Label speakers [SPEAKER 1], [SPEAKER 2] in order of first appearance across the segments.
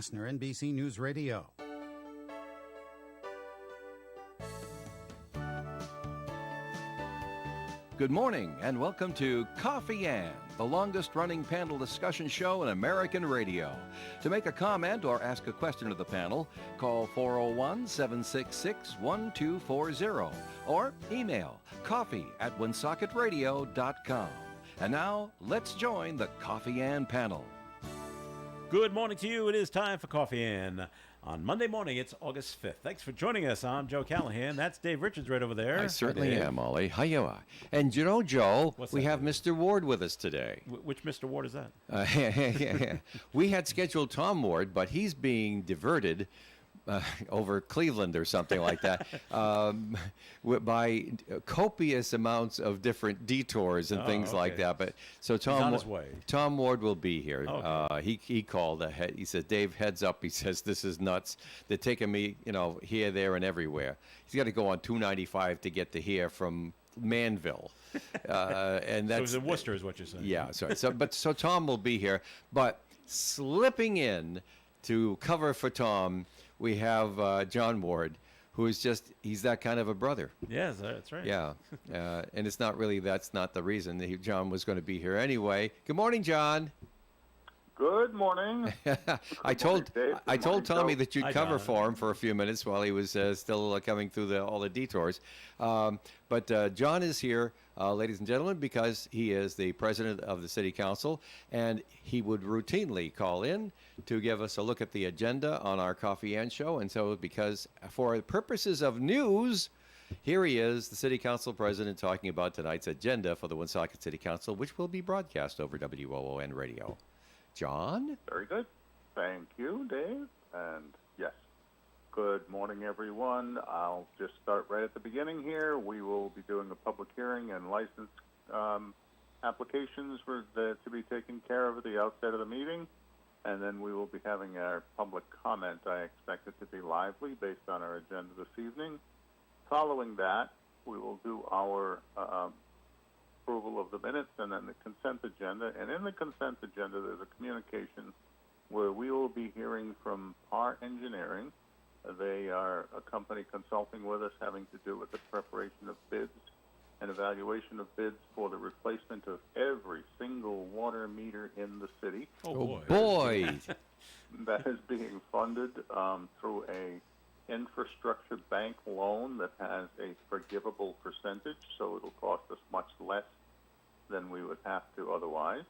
[SPEAKER 1] Castner, NBC News Radio.
[SPEAKER 2] Good morning and welcome to Coffee Ann, the longest-running panel discussion show in American radio. To make a comment or ask a question of the panel, call 401-766-1240 or email coffee@woonsocket.radio.com. And now, let's join the Coffee Ann panel.
[SPEAKER 3] Good morning to you. It is time for Coffee Ann. On Monday morning, it's August 5th. Thanks for joining us. I'm Joe Callahan. That's Dave Richards right over there.
[SPEAKER 2] I certainly am, Ollie. How you are? And you know, Joe, we have
[SPEAKER 3] Dave?
[SPEAKER 2] Mr. Ward with us today.
[SPEAKER 3] Which Mr. Ward is that?
[SPEAKER 2] We had scheduled Tom Ward, but he's being diverted over Cleveland or something like that by copious amounts of different detours and things like that. But so
[SPEAKER 3] He's on his way.
[SPEAKER 2] Tom Ward will be here.
[SPEAKER 3] Okay.
[SPEAKER 2] He called ahead. He said, "Dave, heads up." He says, "This is nuts. They're taking me, here, there, and everywhere." He's got to go on 295 to get to here from Manville, and that's
[SPEAKER 3] So he's in Worcester, is what you're saying.
[SPEAKER 2] yeah. Sorry. So Tom will be here, but slipping in to cover for Tom, we have John Ward, who is he's that kind of a brother.
[SPEAKER 3] Yes, that's right.
[SPEAKER 2] Yeah. And that's not the reason. John was going to be here anyway. Good morning, John.
[SPEAKER 4] Good morning.
[SPEAKER 2] I told Tommy that you'd
[SPEAKER 3] Hi,
[SPEAKER 2] cover
[SPEAKER 3] John.
[SPEAKER 2] for him for a few minutes while he was still coming through all the detours. But John is here, ladies and gentlemen, because he is the president of the city council, and he would routinely call in to give us a look at the agenda on our Coffee Ann show. And so because for the purposes of news, here he is, the city council president, talking about tonight's agenda for the Woonsocket City Council, which will be broadcast over WOON Radio. John?
[SPEAKER 4] Very good. Thank you, Dave. And yes, good morning, everyone. I'll just start right at the beginning here. We will be doing a public hearing and license applications to be taken care of at the outset of the meeting. And then we will be having our public comment. I expect it to be lively based on our agenda this evening. Following that, we will do our approval of the minutes and then the consent agenda. And in the consent agenda, there's a communication where we will be hearing from PAR Engineering. They are a company consulting with us having to do with the preparation of bids and evaluation of bids for the replacement of every single water meter in the city.
[SPEAKER 3] Oh,
[SPEAKER 2] boy.
[SPEAKER 4] That is being funded through a infrastructure bank loan that has a forgivable percentage, so it'll cost us much less than we would have to otherwise.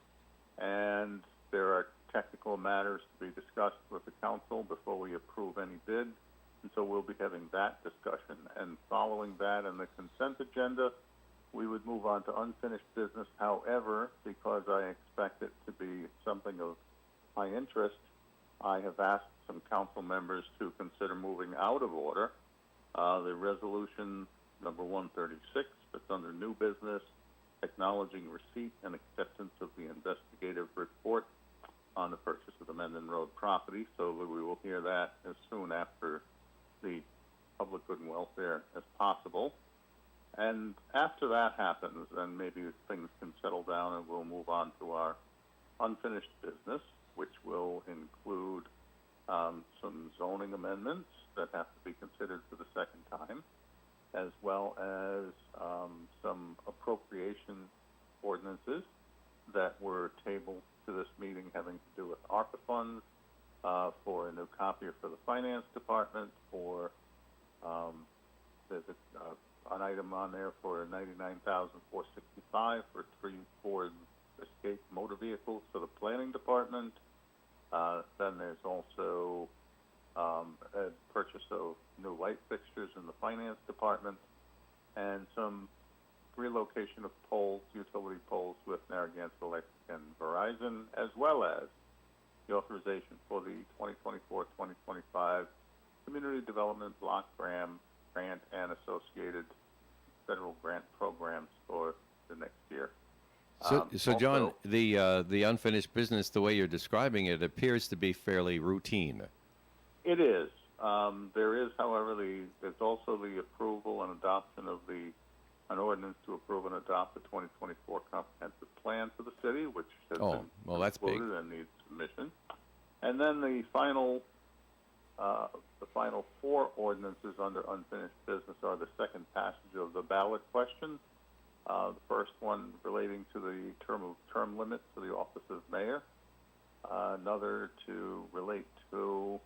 [SPEAKER 4] And there are technical matters to be discussed with the council before we approve any bid, and so we'll be having that discussion. And following that and the consent agenda, we would move on to unfinished business. However, because I expect it to be something of high interest, I have asked some council members to consider moving out of order the resolution number 136 that's under new business, acknowledging receipt and acceptance of the investigative report on the purchase of the Mendon Road property. So we will hear that as soon after the public good and welfare as possible. And after that happens, then maybe things can settle down and we'll move on to our unfinished business, which will include some zoning amendments that have to be considered for the second time, as well as some appropriation ordinances that were tabled to this meeting having to do with ARPA funds for a new copier for the finance department, or there's an item on there for $99,465 for 3 Ford Escape motor vehicles for the planning department. Then there's also a purchase of new light fixtures in the finance department, and some relocation of poles, utility poles with Narragansett Electric and Verizon, as well as the authorization for the 2024-2025 Community Development Block Grant and associated federal grant programs for the next year.
[SPEAKER 2] So John, the unfinished business, the way you're describing it, appears to be fairly routine.
[SPEAKER 4] It is. There is, however, there's also the approval and adoption of an ordinance to approve and adopt the 2024 comprehensive plan for the city, which has been
[SPEAKER 2] that's big.
[SPEAKER 4] included and needs submission. And then the final four ordinances under unfinished business are the second passage of the ballot question. The first one relating to the term limits for the office of mayor. Another to relate to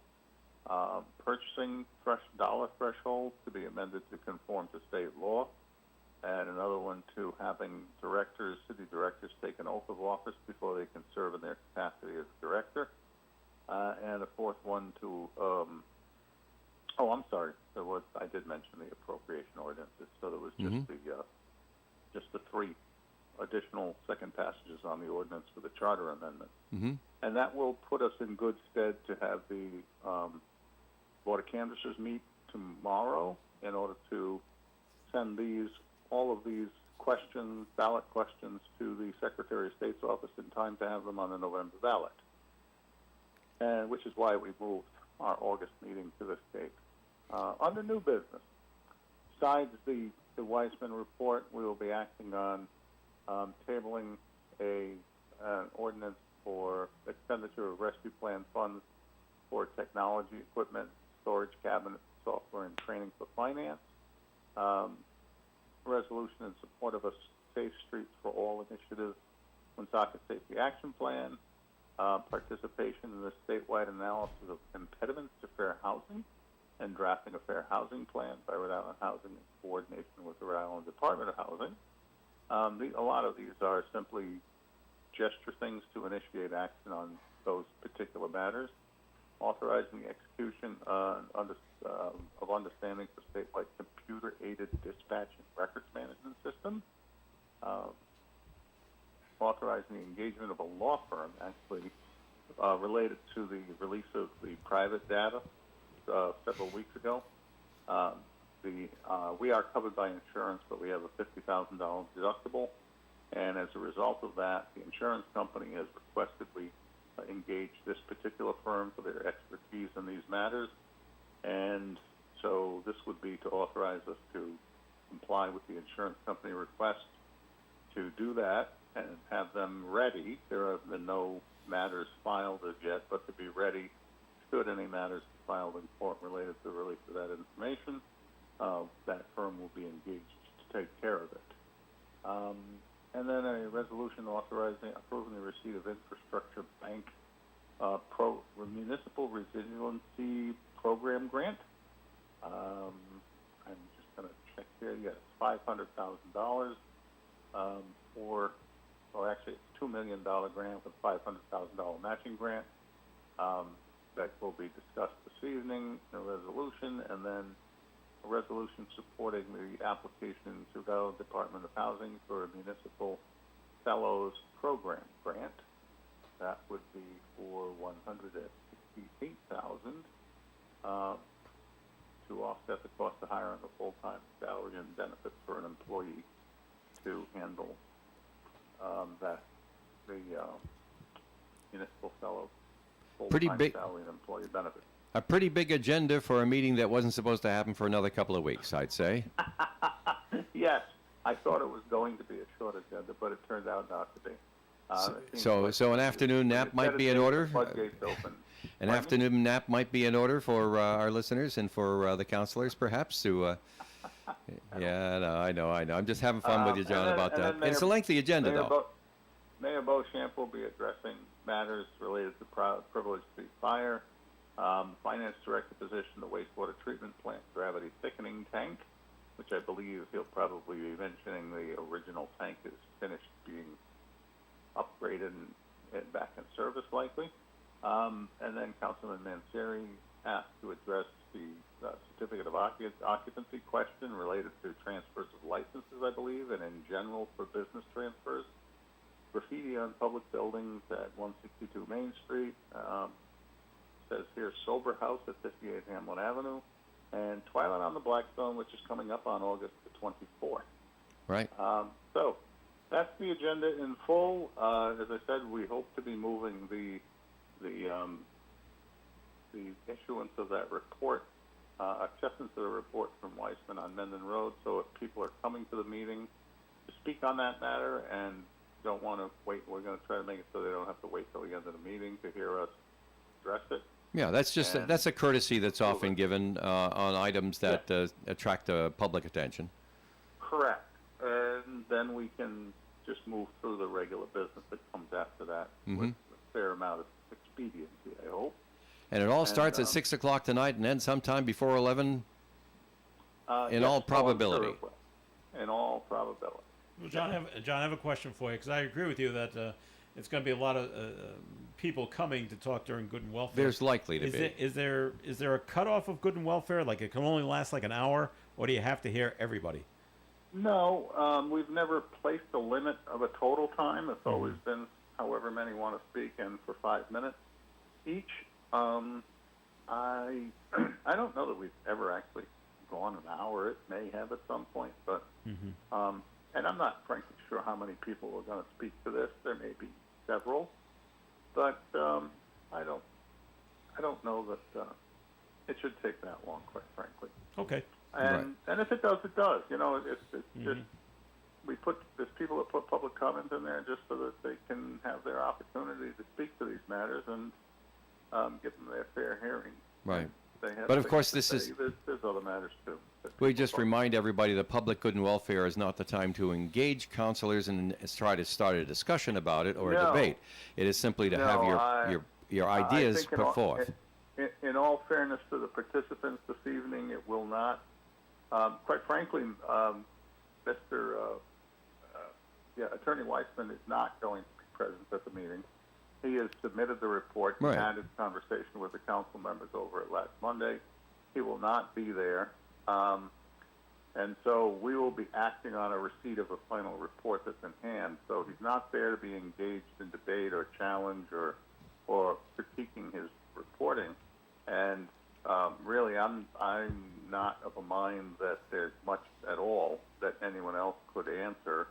[SPEAKER 4] purchasing dollar threshold to be amended to conform to state law. And another one to having city directors take an oath of office before they can serve in their capacity as director. And a fourth one to, I'm sorry, I did mention the appropriation ordinances, so there was just the three additional second passages on the ordinance for the charter amendment.
[SPEAKER 2] Mm-hmm.
[SPEAKER 4] And that will put us in good stead to have the Board of Canvassers meet tomorrow in order to send all of these questions, ballot questions, to the Secretary of State's office in time to have them on the November ballot. And which is why we moved our August meeting to this date. Under new business, besides the Weissman report, we will be acting on tabling an ordinance for expenditure of rescue plan funds for technology equipment, storage cabinet, software, and training for finance. Resolution in support of a Safe Streets for All initiative, Woonsocket Safety Action Plan, participation in the statewide analysis of impediments to fair housing, and drafting a fair housing plan by Rhode Island Housing in coordination with the Rhode Island Department of Housing. A lot of these are simply gesture things to initiate action on those particular matters. Authorizing the execution of understanding for statewide computer-aided dispatch and records management system. Authorizing the engagement of a law firm, actually related to the release of the private data several weeks ago. We are covered by insurance, but we have a $50,000 deductible, and as a result of that, the insurance company has requested we engage this particular firm for their expertise in these matters, and so this would be to authorize us to comply with the insurance company request to do that and have them ready. There have been no matters filed as yet, but to be ready should any matters be filed in court related to the release of that information. That firm will be engaged to take care of it. And then a resolution approving the receipt of infrastructure bank municipal resiliency program grant. I'm just going to check here. Yes, $500,000 actually it's $2 million grant with $500,000 matching grant. That will be discussed this evening in a resolution, and then a resolution supporting the application to the Department of Housing for a municipal fellows program grant. That would be for $168,000 to offset the cost of hiring a full-time salary and benefits for an employee to handle the municipal fellow full-time salary and employee benefits.
[SPEAKER 2] A pretty big agenda for a meeting that wasn't supposed to happen for another couple of weeks, I'd say.
[SPEAKER 4] Yes, I thought it was going to be a short agenda, but it turned out not to be.
[SPEAKER 2] So an afternoon nap might be in order. An afternoon nap might be in order for our listeners and for the counselors, perhaps. To I know. I'm just having fun with you, John, about that. It's a lengthy agenda, though.
[SPEAKER 4] Mayor Beauchamp will be addressing matters related to privilege free fire, finance director position, the wastewater treatment plant, gravity thickening tank, which I believe he'll probably be mentioning the original tank is finished being upgraded and back in service likely. And then Councilman Manseri asked to address the certificate of occupancy question related to transfers of licenses, I believe, and in general for business transfers. Graffiti on public buildings at 162 Main Street. Says here Sober House at 58 Hamlin Avenue. And Twilight on the Blackstone, which is coming up on August the 24th.
[SPEAKER 2] Right.
[SPEAKER 4] So that's the agenda in full. As I said, we hope to be moving the issuance of that report, acceptance of the report from Weissman on Mendon Road. So if people are coming to the meeting to speak on that matter and don't want to wait, we're going to try to make it so they don't have to wait till the end of the meeting to hear us address it.
[SPEAKER 2] Yeah, that's just
[SPEAKER 4] And-
[SPEAKER 2] that's a courtesy that's often given on items that attract public attention.
[SPEAKER 4] Correct. And then we can just move through the regular business that comes after that with a fair amount of expediency, I hope.
[SPEAKER 2] And it all
[SPEAKER 4] And,
[SPEAKER 2] starts at 6 o'clock tonight and ends sometime before 11. In all
[SPEAKER 4] I'm sure
[SPEAKER 2] probability.
[SPEAKER 4] it will. In all probability.
[SPEAKER 3] Well, John, I have a question for you because I agree with you that it's going to be a lot of people coming to talk during Good and Welfare.
[SPEAKER 2] There's likely to
[SPEAKER 3] is
[SPEAKER 2] be.
[SPEAKER 3] Is there a cutoff of Good and Welfare? Like it can only last like an hour, or do you have to hear everybody?
[SPEAKER 4] No, we've never placed a limit of a total time. It's always been however many want to speak, and for 5 minutes each. I don't know that we've ever actually gone an hour. It may have at some point, but and I'm not frankly sure how many people are going to speak to this. There may be several, but I don't know that it should take that long, quite frankly.
[SPEAKER 3] Okay.
[SPEAKER 4] And if it does, it does. You know, it's just there's people that put public comment in there just so that they can have their opportunity to speak to these matters and give them their fair hearing.
[SPEAKER 2] Right.
[SPEAKER 4] They have
[SPEAKER 2] But of
[SPEAKER 4] things
[SPEAKER 2] course,
[SPEAKER 4] to
[SPEAKER 2] this
[SPEAKER 4] say.
[SPEAKER 2] is-
[SPEAKER 4] There's other matters too. that
[SPEAKER 2] We
[SPEAKER 4] people
[SPEAKER 2] just
[SPEAKER 4] talk
[SPEAKER 2] remind everybody that public good and welfare is not the time to engage counselors and try to start a discussion about it or a
[SPEAKER 4] No.
[SPEAKER 2] debate. It is simply to
[SPEAKER 4] No,
[SPEAKER 2] have
[SPEAKER 4] I-
[SPEAKER 2] your
[SPEAKER 4] I
[SPEAKER 2] ideas
[SPEAKER 4] think
[SPEAKER 2] put forth.
[SPEAKER 4] In all fairness to the participants this evening, it will not. Quite frankly, Attorney Weissman is not going to be present at the meeting. He has submitted the report.
[SPEAKER 2] Right.
[SPEAKER 4] He had his conversation with the council members over it last Monday. He will not be there. And so we will be acting on a receipt of a final report that's in hand. So he's not there to be engaged in debate or challenge or critiquing his reporting. And really, I'm not of a mind that there's much at all that anyone else could answer.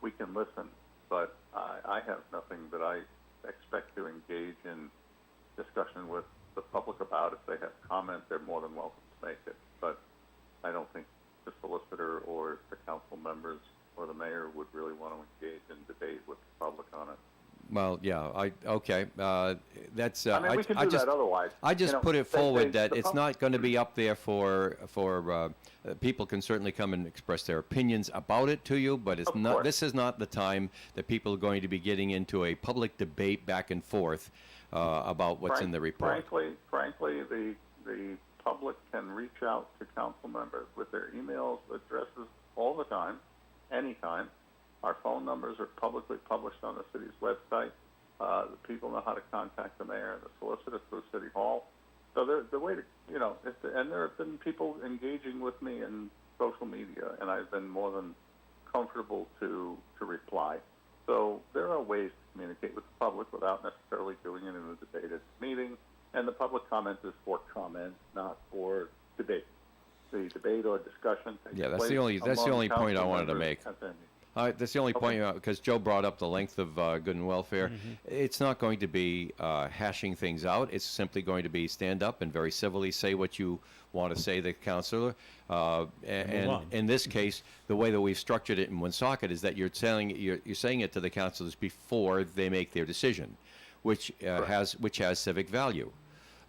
[SPEAKER 4] We can listen, but I have nothing that I expect to engage in discussion with the public about. If they have comment, they're more than welcome to make it. But I don't think the solicitor or the council members or the mayor would really want to engage in debate with the public on it.
[SPEAKER 2] Well, yeah, okay. That's.
[SPEAKER 4] I mean, we can do that otherwise.
[SPEAKER 2] I just
[SPEAKER 4] You know,
[SPEAKER 2] put it forward that
[SPEAKER 4] the
[SPEAKER 2] it's not going to be up there for people can certainly come and express their opinions about it to you, but it's
[SPEAKER 4] Of
[SPEAKER 2] not.
[SPEAKER 4] course.
[SPEAKER 2] This is not the time that people are going to be getting into a public debate back and forth about what's in the report.
[SPEAKER 4] Frankly, the public can reach out to council members with their emails, addresses all the time, anytime. Our phone numbers are publicly published on the city's website. The people know how to contact the mayor and the solicitor through City Hall. So the way to, and there have been people engaging with me in social media, and I've been more than comfortable to reply. So there are ways to communicate with the public without necessarily doing it in a debated meeting. And the public comment is for comment, not for debate. The debate or discussion takes
[SPEAKER 2] Yeah, that's
[SPEAKER 4] place
[SPEAKER 2] the only
[SPEAKER 4] among
[SPEAKER 2] point I
[SPEAKER 4] council
[SPEAKER 2] wanted to
[SPEAKER 4] members
[SPEAKER 2] make.
[SPEAKER 4] at their meeting.
[SPEAKER 2] That's the only point, because Joe brought up the length of good and welfare. It's not going to be hashing things out. It's simply going to be stand up and very civilly say what you want to say to the counselor. And
[SPEAKER 3] on.
[SPEAKER 2] in this case, the way that we've structured it in Woonsocket is that you're saying it to the counselors before they make their decision, which has civic value.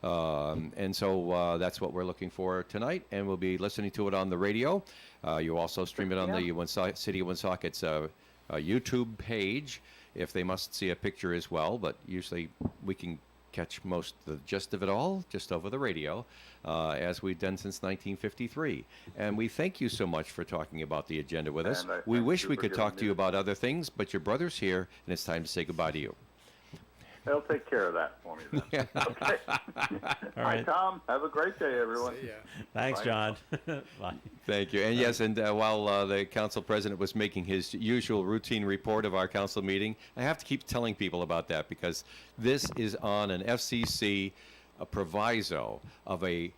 [SPEAKER 2] And so that's what we're looking for tonight, and we'll be listening to it on the radio. You also stream it on the City of Woonsocket's YouTube page, if they must see a picture as well. But usually we can catch most the gist of it all just over the radio, as we've done since 1953. And we thank you so much for talking about the agenda with us.
[SPEAKER 4] And I
[SPEAKER 2] We
[SPEAKER 4] thank
[SPEAKER 2] wish
[SPEAKER 4] you
[SPEAKER 2] we
[SPEAKER 4] for
[SPEAKER 2] could
[SPEAKER 4] giving
[SPEAKER 2] talk
[SPEAKER 4] me
[SPEAKER 2] to you
[SPEAKER 4] the-
[SPEAKER 2] about other things, but your brother's here, and it's time to say goodbye to you.
[SPEAKER 4] They'll take care of that for me then. Okay.
[SPEAKER 3] All
[SPEAKER 4] Hi,
[SPEAKER 3] right.
[SPEAKER 4] Tom. Have a great day, everyone.
[SPEAKER 3] Thanks,
[SPEAKER 4] Bye.
[SPEAKER 3] John. Bye.
[SPEAKER 2] Thank you. And yes, and while the council president was making his usual routine report of our council meeting, I have to keep telling people about that because this is on an FCC proviso of a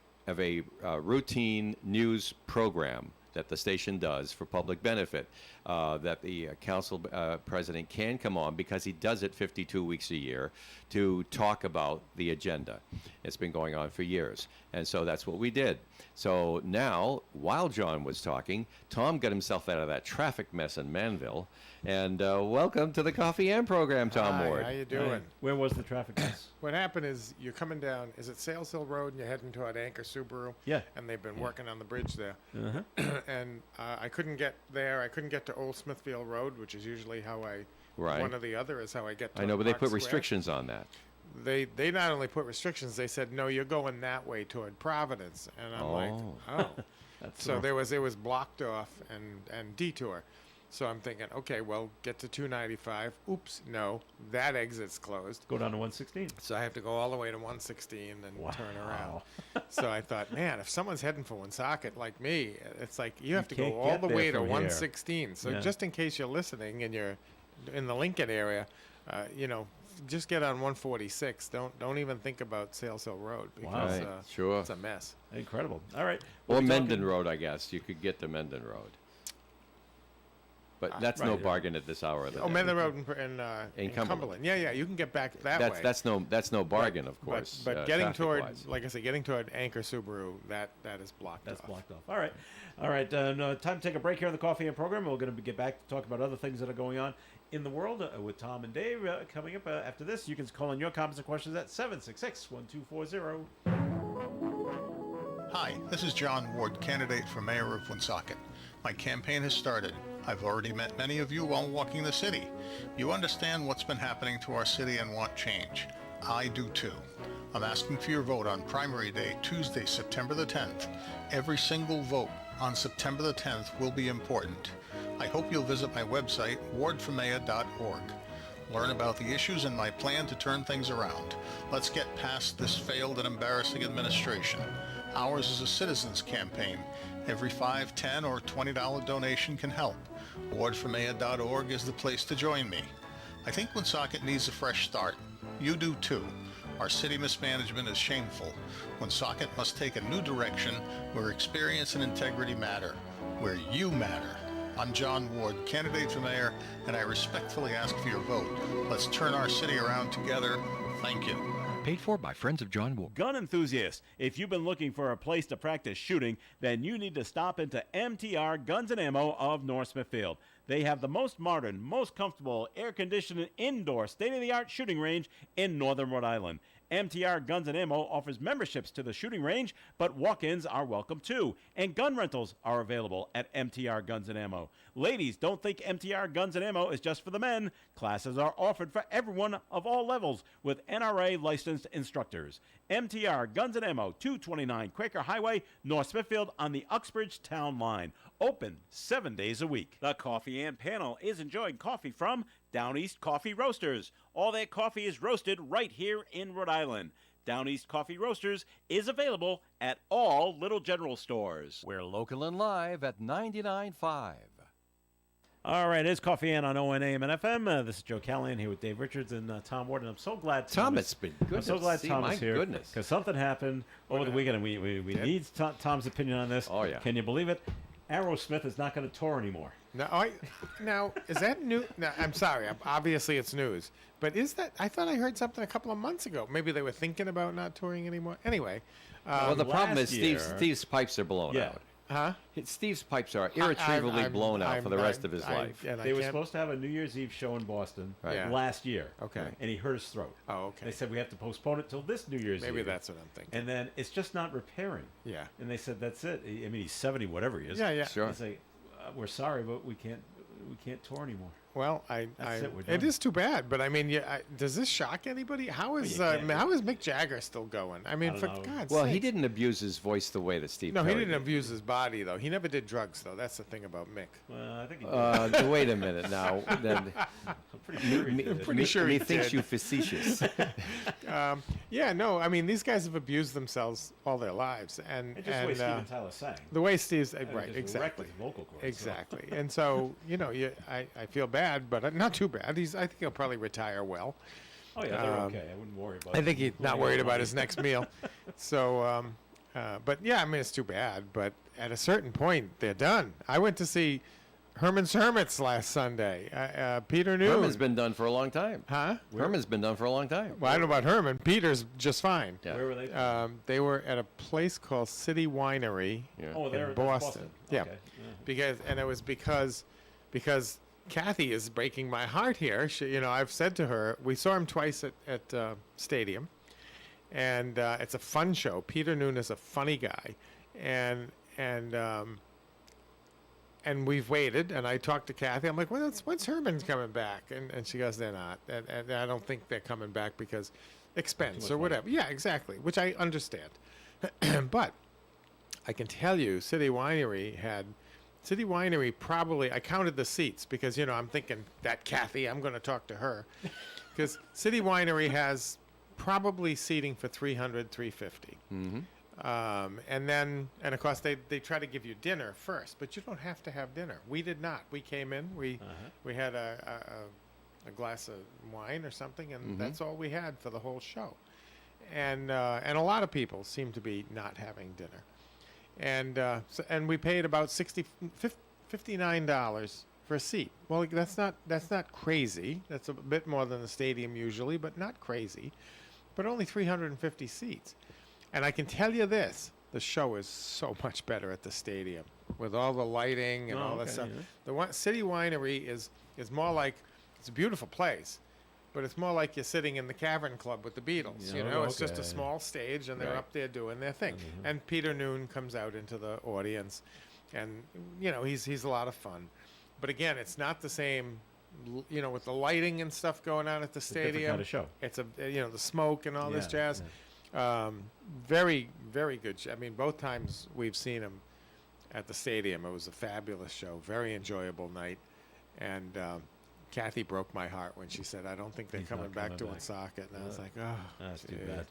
[SPEAKER 2] routine news program that the station does for public benefit, that the council president can come on because he does it 52 weeks a year to talk about the agenda. It's been going on for years. And so that's what we did. So now, while John was talking, Tom got himself out of that traffic mess in Manville. And welcome to the Coffee and program, Tom
[SPEAKER 5] Hi,
[SPEAKER 2] Ward.
[SPEAKER 5] how you doing?
[SPEAKER 3] Where was the traffic mess?
[SPEAKER 5] What happened is you're coming down, is it Sales Hill Road, and you're heading toward Anchor Subaru?
[SPEAKER 3] Yeah.
[SPEAKER 5] And they've been working on the bridge there.
[SPEAKER 3] Uh-huh.
[SPEAKER 5] And I couldn't get there. I couldn't get to Old Smithfield Road, which is usually how I,
[SPEAKER 2] Right.
[SPEAKER 5] one or the other is how I get to
[SPEAKER 2] I know, but they
[SPEAKER 5] Park
[SPEAKER 2] put
[SPEAKER 5] Square.
[SPEAKER 2] restrictions on that.
[SPEAKER 5] They not only put restrictions, they said, no, you're going that way toward Providence. And I'm like, oh.
[SPEAKER 3] That's
[SPEAKER 5] So it was blocked off and detour. So I'm thinking, okay, well, get to 295. Oops, no, that exit's closed.
[SPEAKER 3] Go down to 116.
[SPEAKER 5] So I have to go all the way to 116 and turn around.
[SPEAKER 3] Wow.
[SPEAKER 5] So I thought, man, if someone's heading for Woonsocket like me, it's like you have to go
[SPEAKER 3] can't
[SPEAKER 5] all
[SPEAKER 3] get
[SPEAKER 5] the
[SPEAKER 3] there
[SPEAKER 5] way to
[SPEAKER 3] from here.
[SPEAKER 5] 116. So
[SPEAKER 3] Yeah.
[SPEAKER 5] just in case you're listening and you're in the Lincoln area, just get on 146. Don't even think about Sales Hill Road because
[SPEAKER 2] Right, sure.
[SPEAKER 5] it's a mess.
[SPEAKER 3] Incredible. All right.
[SPEAKER 2] Or
[SPEAKER 3] We'll be
[SPEAKER 2] Mendon
[SPEAKER 3] talking-
[SPEAKER 2] Road, I guess. You could get to Mendon Road. But that's no
[SPEAKER 3] right.
[SPEAKER 2] bargain at this hour of the
[SPEAKER 5] Oh,
[SPEAKER 2] day.
[SPEAKER 5] Mendon Road in
[SPEAKER 2] Cumberland.
[SPEAKER 5] Cumberland. Yeah, you can get back that way.
[SPEAKER 2] That's no bargain, of course.
[SPEAKER 5] But getting toward,
[SPEAKER 2] traffic-wise.
[SPEAKER 5] like I said, getting toward Anchor Subaru, that is blocked
[SPEAKER 3] That's
[SPEAKER 5] off.
[SPEAKER 3] blocked off. All right. All right. No, time to take a break here on the Coffee and program. We're going to get back to talk about other things that are going on in the world with Tom and Dave coming up after this. You can call in your comments and questions at 766-1240.
[SPEAKER 6] Hi, this is John Ward, candidate for mayor of Woonsocket. My campaign has started. I've already met many of you while walking the city. You understand what's been happening to our city and want change. I do too. I'm asking for your vote on primary day, Tuesday, September the 10th. Every single vote on September the 10th will be important. I hope you'll visit my website, wardformayor.org. Learn about the issues and my plan to turn things around. Let's get past this failed and embarrassing administration. Ours is a citizens campaign. Every $5, $10, or $20 donation can help. Wardformayor.org is the place to join me. I think Woonsocket needs a fresh start. You do too. Our city mismanagement is shameful. Woonsocket must take a new direction where experience and integrity matter, where you matter. I'm John Ward, candidate for mayor, and I respectfully ask for your vote. Let's turn our city around together. Thank you.
[SPEAKER 2] Paid for by Friends of John Ward.
[SPEAKER 3] Gun enthusiasts, if you've been looking for a place to practice shooting, then you need to stop into MTR Guns and Ammo of North Smithfield. They have the most modern, most comfortable, air-conditioned, indoor, state-of-the-art shooting range in northern Rhode Island. MTR Guns and Ammo offers memberships to the shooting range, but walk-ins are welcome too. And gun rentals are available at MTR Guns and Ammo. Ladies, don't think MTR Guns and Ammo is just for the men. Classes are offered for everyone of all levels with NRA licensed instructors. MTR Guns and Ammo, 229 Quaker Highway, North Smithfield on the Uxbridge Town Line. Open 7 days a week. The Coffee and Panel is enjoying coffee from Down East Coffee Roasters. All their coffee is roasted right here in Rhode Island. Down East Coffee Roasters is available at all Little General stores.
[SPEAKER 2] We're local and live at 99.5.
[SPEAKER 3] All right, it's Coffee and on ONAM and FM. This is Joe Callahan here with Dave Richards and Tom Ward, and I'm so glad
[SPEAKER 2] Tom, it's been good
[SPEAKER 3] I'm so
[SPEAKER 2] to
[SPEAKER 3] glad
[SPEAKER 2] see.
[SPEAKER 3] Tom
[SPEAKER 2] My
[SPEAKER 3] is here.
[SPEAKER 2] goodness.
[SPEAKER 3] Because something happened over the weekend, and we need Tom's opinion on this.
[SPEAKER 2] Oh, yeah.
[SPEAKER 3] Can you believe it? Aerosmith is not going to tour anymore.
[SPEAKER 5] Now, is that new? No, I'm sorry. Obviously, it's news. But is that? I thought I heard something a couple of months ago. Maybe they were thinking about not touring anymore. Anyway,
[SPEAKER 2] Well, the problem
[SPEAKER 3] last
[SPEAKER 2] is
[SPEAKER 3] year-
[SPEAKER 2] Steve's pipes are blown
[SPEAKER 3] Yeah.
[SPEAKER 2] out.
[SPEAKER 5] huh?
[SPEAKER 2] Steve's pipes are irretrievably blown out for the rest of his life.
[SPEAKER 5] And
[SPEAKER 3] They were supposed to have a New Year's Eve show in Boston
[SPEAKER 2] Right.
[SPEAKER 5] Yeah.
[SPEAKER 3] last year.
[SPEAKER 5] Okay.
[SPEAKER 3] And he hurt his throat.
[SPEAKER 5] Oh, okay.
[SPEAKER 3] They said we have to postpone it till this New Year's
[SPEAKER 5] Maybe
[SPEAKER 3] Eve.
[SPEAKER 5] that's what I'm thinking.
[SPEAKER 3] And then it's just not repairing.
[SPEAKER 5] Yeah.
[SPEAKER 3] And they said that's it. I mean, he's 70, whatever he is.
[SPEAKER 5] Yeah, yeah.
[SPEAKER 2] Sure.
[SPEAKER 3] They say we're sorry, but we can't tour anymore.
[SPEAKER 5] Well,
[SPEAKER 3] That's it, we're
[SPEAKER 5] it
[SPEAKER 3] done.
[SPEAKER 5] is too bad, but I mean, does this shock anybody? How is
[SPEAKER 3] you can't-
[SPEAKER 5] how is Mick Jagger still going? I mean,
[SPEAKER 3] I
[SPEAKER 5] for
[SPEAKER 3] don't know.
[SPEAKER 5] God's
[SPEAKER 2] Well,
[SPEAKER 5] sake.
[SPEAKER 2] he didn't abuse his voice the way that Steve
[SPEAKER 5] No, he
[SPEAKER 2] Perry
[SPEAKER 5] didn't
[SPEAKER 2] did.
[SPEAKER 5] abuse his body though. He never did drugs though. That's the thing about Mick.
[SPEAKER 3] Well, I think he did.
[SPEAKER 2] Wait a minute now. Then,
[SPEAKER 3] I'm pretty sure he did.
[SPEAKER 5] pretty sure he
[SPEAKER 2] thinks
[SPEAKER 5] did.
[SPEAKER 2] you facetious.
[SPEAKER 5] Yeah, no, I mean these guys have abused themselves all their lives, and
[SPEAKER 3] And just the way Steven Tyler sang.
[SPEAKER 5] the way Steve's
[SPEAKER 3] And
[SPEAKER 5] right,
[SPEAKER 3] just
[SPEAKER 5] exactly,
[SPEAKER 3] wrecked his vocal cords.
[SPEAKER 5] exactly, and so I feel bad, but not too bad. I think he'll probably retire well.
[SPEAKER 3] Oh yeah, they're okay. I wouldn't worry about.
[SPEAKER 5] I think he's not worried about his next meal. So, But yeah, I mean, it's too bad. But at a certain point, they're done. I went to see Herman's Hermits last Sunday. Peter Noon.
[SPEAKER 2] Herman's been done for a long time.
[SPEAKER 5] Huh?
[SPEAKER 2] Herman's been done for a long time.
[SPEAKER 5] Well, I don't know about Herman. Peter's just fine.
[SPEAKER 2] Yeah.
[SPEAKER 3] Where were they?
[SPEAKER 5] They were at a place called City Winery
[SPEAKER 2] Yeah.
[SPEAKER 3] oh, they're
[SPEAKER 5] in
[SPEAKER 3] that's
[SPEAKER 5] Boston. Yeah.
[SPEAKER 3] Okay.
[SPEAKER 5] It was because Kathy is breaking my heart here. She, I've said to her, we saw him twice at Stadium, and it's a fun show. Peter Noon is a funny guy, and we've waited. And I talked to Kathy. I'm like, when's Herman coming back? And she goes, they're not. And I don't think they're coming back because expense or whatever. Yeah, exactly. Which I understand, but I can tell you, City Winery probably, I counted the seats because, I'm thinking that Kathy, I'm going to talk to her. Because City Winery has probably seating for 300, 350. And of course, they try to give you dinner first, but you don't have to have dinner. We did not. We came in, we had a glass of wine or something, and that's all we had for the whole show. And a lot of people seem to be not having dinner. And we paid about $59 for a seat. Well, that's not crazy. That's a bit more than the stadium usually, but not crazy. But only 350 seats. And I can tell you this: the show is so much better at the stadium with all the lighting and all that stuff.
[SPEAKER 3] Yeah.
[SPEAKER 5] The City Winery is more like, it's a beautiful place, but it's more like you're sitting in the Cavern Club with the Beatles.
[SPEAKER 3] Yeah,
[SPEAKER 5] It's just a
[SPEAKER 3] okay.
[SPEAKER 5] small stage, and they're
[SPEAKER 2] Right.
[SPEAKER 5] up there doing their thing. And Peter Noon comes out into the audience, and he's a lot of fun. But again, it's not the same, with the lighting and stuff going on at the
[SPEAKER 3] different
[SPEAKER 5] stadium.
[SPEAKER 3] kind of show.
[SPEAKER 5] It's the smoke and all this
[SPEAKER 3] Yeah,
[SPEAKER 5] jazz. Very, very good. I mean, both times we've seen him at the stadium, it was a fabulous show. Very enjoyable night, and. Kathy broke my heart when she said, I don't think they're
[SPEAKER 3] He's not
[SPEAKER 5] coming back to
[SPEAKER 3] coming back.
[SPEAKER 5] Woonsocket. And I was like, oh.
[SPEAKER 3] That's too
[SPEAKER 5] gee.
[SPEAKER 3] bad.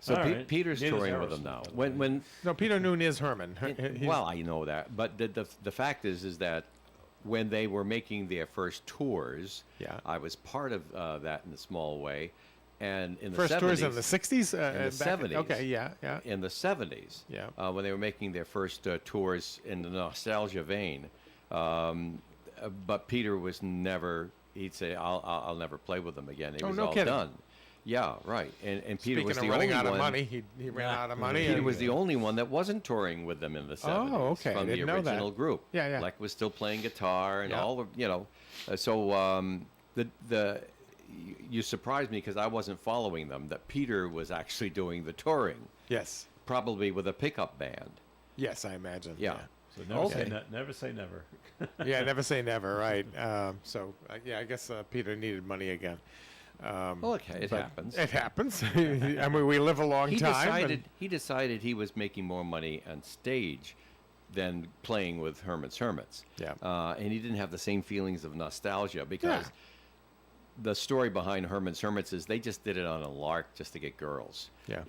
[SPEAKER 2] So
[SPEAKER 3] All right.
[SPEAKER 2] Peter's
[SPEAKER 3] Neither is
[SPEAKER 2] touring with
[SPEAKER 3] Harrison,
[SPEAKER 2] them now.
[SPEAKER 3] by the way.
[SPEAKER 2] When
[SPEAKER 5] No, Peter Noon is Herman.
[SPEAKER 2] well, I know that, but the fact is that when they were making their first tours,
[SPEAKER 5] Yeah.
[SPEAKER 2] I was part of that in a small way, and in the
[SPEAKER 5] First
[SPEAKER 2] 70s,
[SPEAKER 5] tours in the 60s?
[SPEAKER 2] in the 70s.
[SPEAKER 5] Okay, yeah.
[SPEAKER 2] in the 70s,
[SPEAKER 5] Yeah.
[SPEAKER 2] when they were making their first tours in the nostalgia vein. But Peter was never. He'd say, "I'll never play with them again." It
[SPEAKER 5] Oh,
[SPEAKER 2] was
[SPEAKER 5] no
[SPEAKER 2] all
[SPEAKER 5] kidding.
[SPEAKER 2] done. Yeah, right. And Peter
[SPEAKER 5] Speaking
[SPEAKER 2] was
[SPEAKER 5] of
[SPEAKER 2] the
[SPEAKER 5] running
[SPEAKER 2] only
[SPEAKER 5] out of
[SPEAKER 2] one.
[SPEAKER 5] money, he ran out of money.
[SPEAKER 2] Peter
[SPEAKER 5] and-
[SPEAKER 2] was the only one that wasn't touring with them in the 70s.
[SPEAKER 5] okay. I
[SPEAKER 2] From the
[SPEAKER 5] didn't know that.
[SPEAKER 2] original group.
[SPEAKER 5] Yeah, yeah.
[SPEAKER 2] Like was still playing guitar and
[SPEAKER 5] Yeah.
[SPEAKER 2] all of, you surprised me because I wasn't following them, that Peter was actually doing the touring,
[SPEAKER 5] Yes.
[SPEAKER 2] probably with a pickup band.
[SPEAKER 5] Yes, I imagine.
[SPEAKER 2] Yeah.
[SPEAKER 3] So never,
[SPEAKER 2] Okay.
[SPEAKER 3] never say never.
[SPEAKER 5] Yeah, never say never, right? I guess Peter needed money again.
[SPEAKER 2] Well, okay, it
[SPEAKER 5] but
[SPEAKER 2] happens.
[SPEAKER 5] It happens. I mean, we live a long
[SPEAKER 2] He
[SPEAKER 5] time. and-
[SPEAKER 2] decided he was making more money on stage than playing with Herman's Hermits.
[SPEAKER 5] Yeah.
[SPEAKER 2] And he didn't have the same feelings of nostalgia because
[SPEAKER 5] Yeah.
[SPEAKER 2] the story behind Herman's Hermits is they just did it on a lark just to get girls.
[SPEAKER 5] Yeah.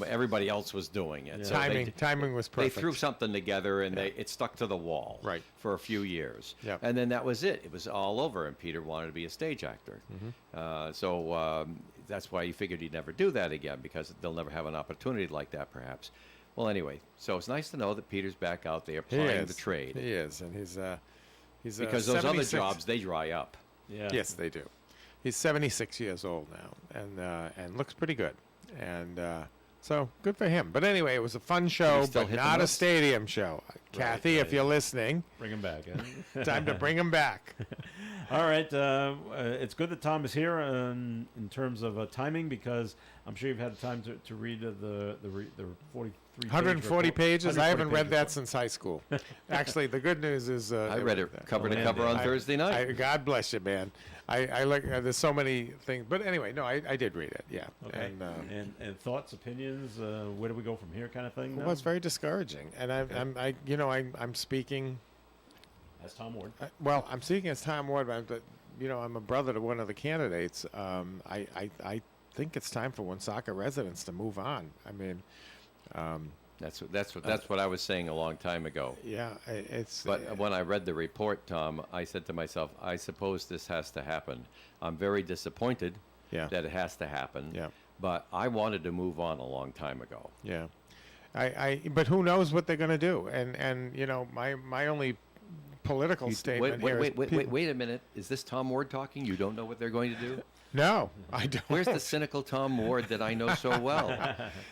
[SPEAKER 2] Everybody else was doing it.
[SPEAKER 3] Yeah.
[SPEAKER 2] So
[SPEAKER 5] timing was
[SPEAKER 2] they
[SPEAKER 5] perfect.
[SPEAKER 2] threw something together and it stuck to the wall
[SPEAKER 5] Right.
[SPEAKER 2] for a few years.
[SPEAKER 5] Yep.
[SPEAKER 2] And then that was it. It was all over, and Peter wanted to be a stage actor. That's why he figured he'd never do that again, because they'll never have an opportunity like that, perhaps. Well, anyway, so it's nice to know that Peter's back out there
[SPEAKER 5] He
[SPEAKER 2] plying
[SPEAKER 5] is.
[SPEAKER 2] the trade.
[SPEAKER 5] He is, and he's
[SPEAKER 2] Because those other
[SPEAKER 5] 76
[SPEAKER 2] jobs, they dry up.
[SPEAKER 3] Yeah.
[SPEAKER 5] Yes, they do. He's 76 years old now, and looks pretty good, and so good for him. But anyway, it was a fun show,
[SPEAKER 2] still
[SPEAKER 5] but
[SPEAKER 2] hit the
[SPEAKER 5] not a
[SPEAKER 2] notes?
[SPEAKER 5] stadium show. Kathy, if you're listening,
[SPEAKER 3] Bring him back. Eh?
[SPEAKER 5] time to bring him back.
[SPEAKER 3] All right. It's good that Tom is here in terms of timing, because I'm sure you've had time to read the 43
[SPEAKER 5] 140 pages. I haven't read that
[SPEAKER 3] pages.
[SPEAKER 5] since high school. Actually, the good news is
[SPEAKER 2] I read it cover to
[SPEAKER 3] man,
[SPEAKER 2] cover on
[SPEAKER 5] I-
[SPEAKER 2] Thursday night.
[SPEAKER 5] God bless you, man. I like. There's so many things, but anyway, no, I did read it. Yeah,
[SPEAKER 3] Okay. And thoughts, opinions. Where do we go from here, kind of thing?
[SPEAKER 5] well, it's very discouraging, and I'm speaking.
[SPEAKER 3] As Tom Ward.
[SPEAKER 5] Well, I'm speaking as Tom Ward, but I'm a brother to one of the candidates. I think it's time for Woonsocket residents to move on. I mean,
[SPEAKER 2] That's what I was saying a long time ago.
[SPEAKER 5] yeah, it's.
[SPEAKER 2] But when I read the report, Tom, I said to myself, I suppose this has to happen. I'm very disappointed
[SPEAKER 5] Yeah.
[SPEAKER 2] that it has to happen.
[SPEAKER 5] Yeah.
[SPEAKER 2] But I wanted to move on a long time ago.
[SPEAKER 5] Yeah. But who knows what they're going to do? And you know, my only political statement here is
[SPEAKER 2] Wait a minute. Is this Tom Ward talking? You don't know what they're going to do?
[SPEAKER 5] No, I don't.
[SPEAKER 2] Where's the cynical Tom Ward that I know so well?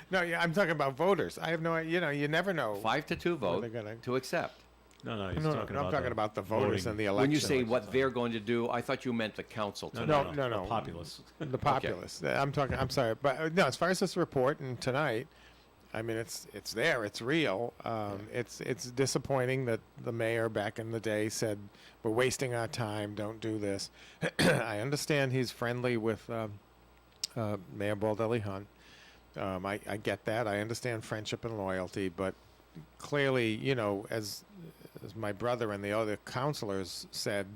[SPEAKER 5] No, yeah, I'm talking about voters. I have no, you know, you never know.
[SPEAKER 2] 5-2 vote
[SPEAKER 5] they're gonna-
[SPEAKER 2] to accept.
[SPEAKER 3] No, he's
[SPEAKER 5] No,
[SPEAKER 3] talking
[SPEAKER 5] I'm
[SPEAKER 3] about
[SPEAKER 5] talking about the voters
[SPEAKER 3] voting.
[SPEAKER 5] and the election.
[SPEAKER 2] When you say what they're going to do, I thought you meant the council tonight.
[SPEAKER 5] No.
[SPEAKER 3] The populace.
[SPEAKER 5] The populace. I'm talking. I'm sorry, but no. As far as this report and tonight, I mean, it's there. It's real. It's disappointing that the mayor back in the day said we're wasting our time. Don't do this. I understand he's friendly with Mayor Baldelli Hunt. I get that. I understand friendship and loyalty, but clearly, you know, as my brother and the other counselors said,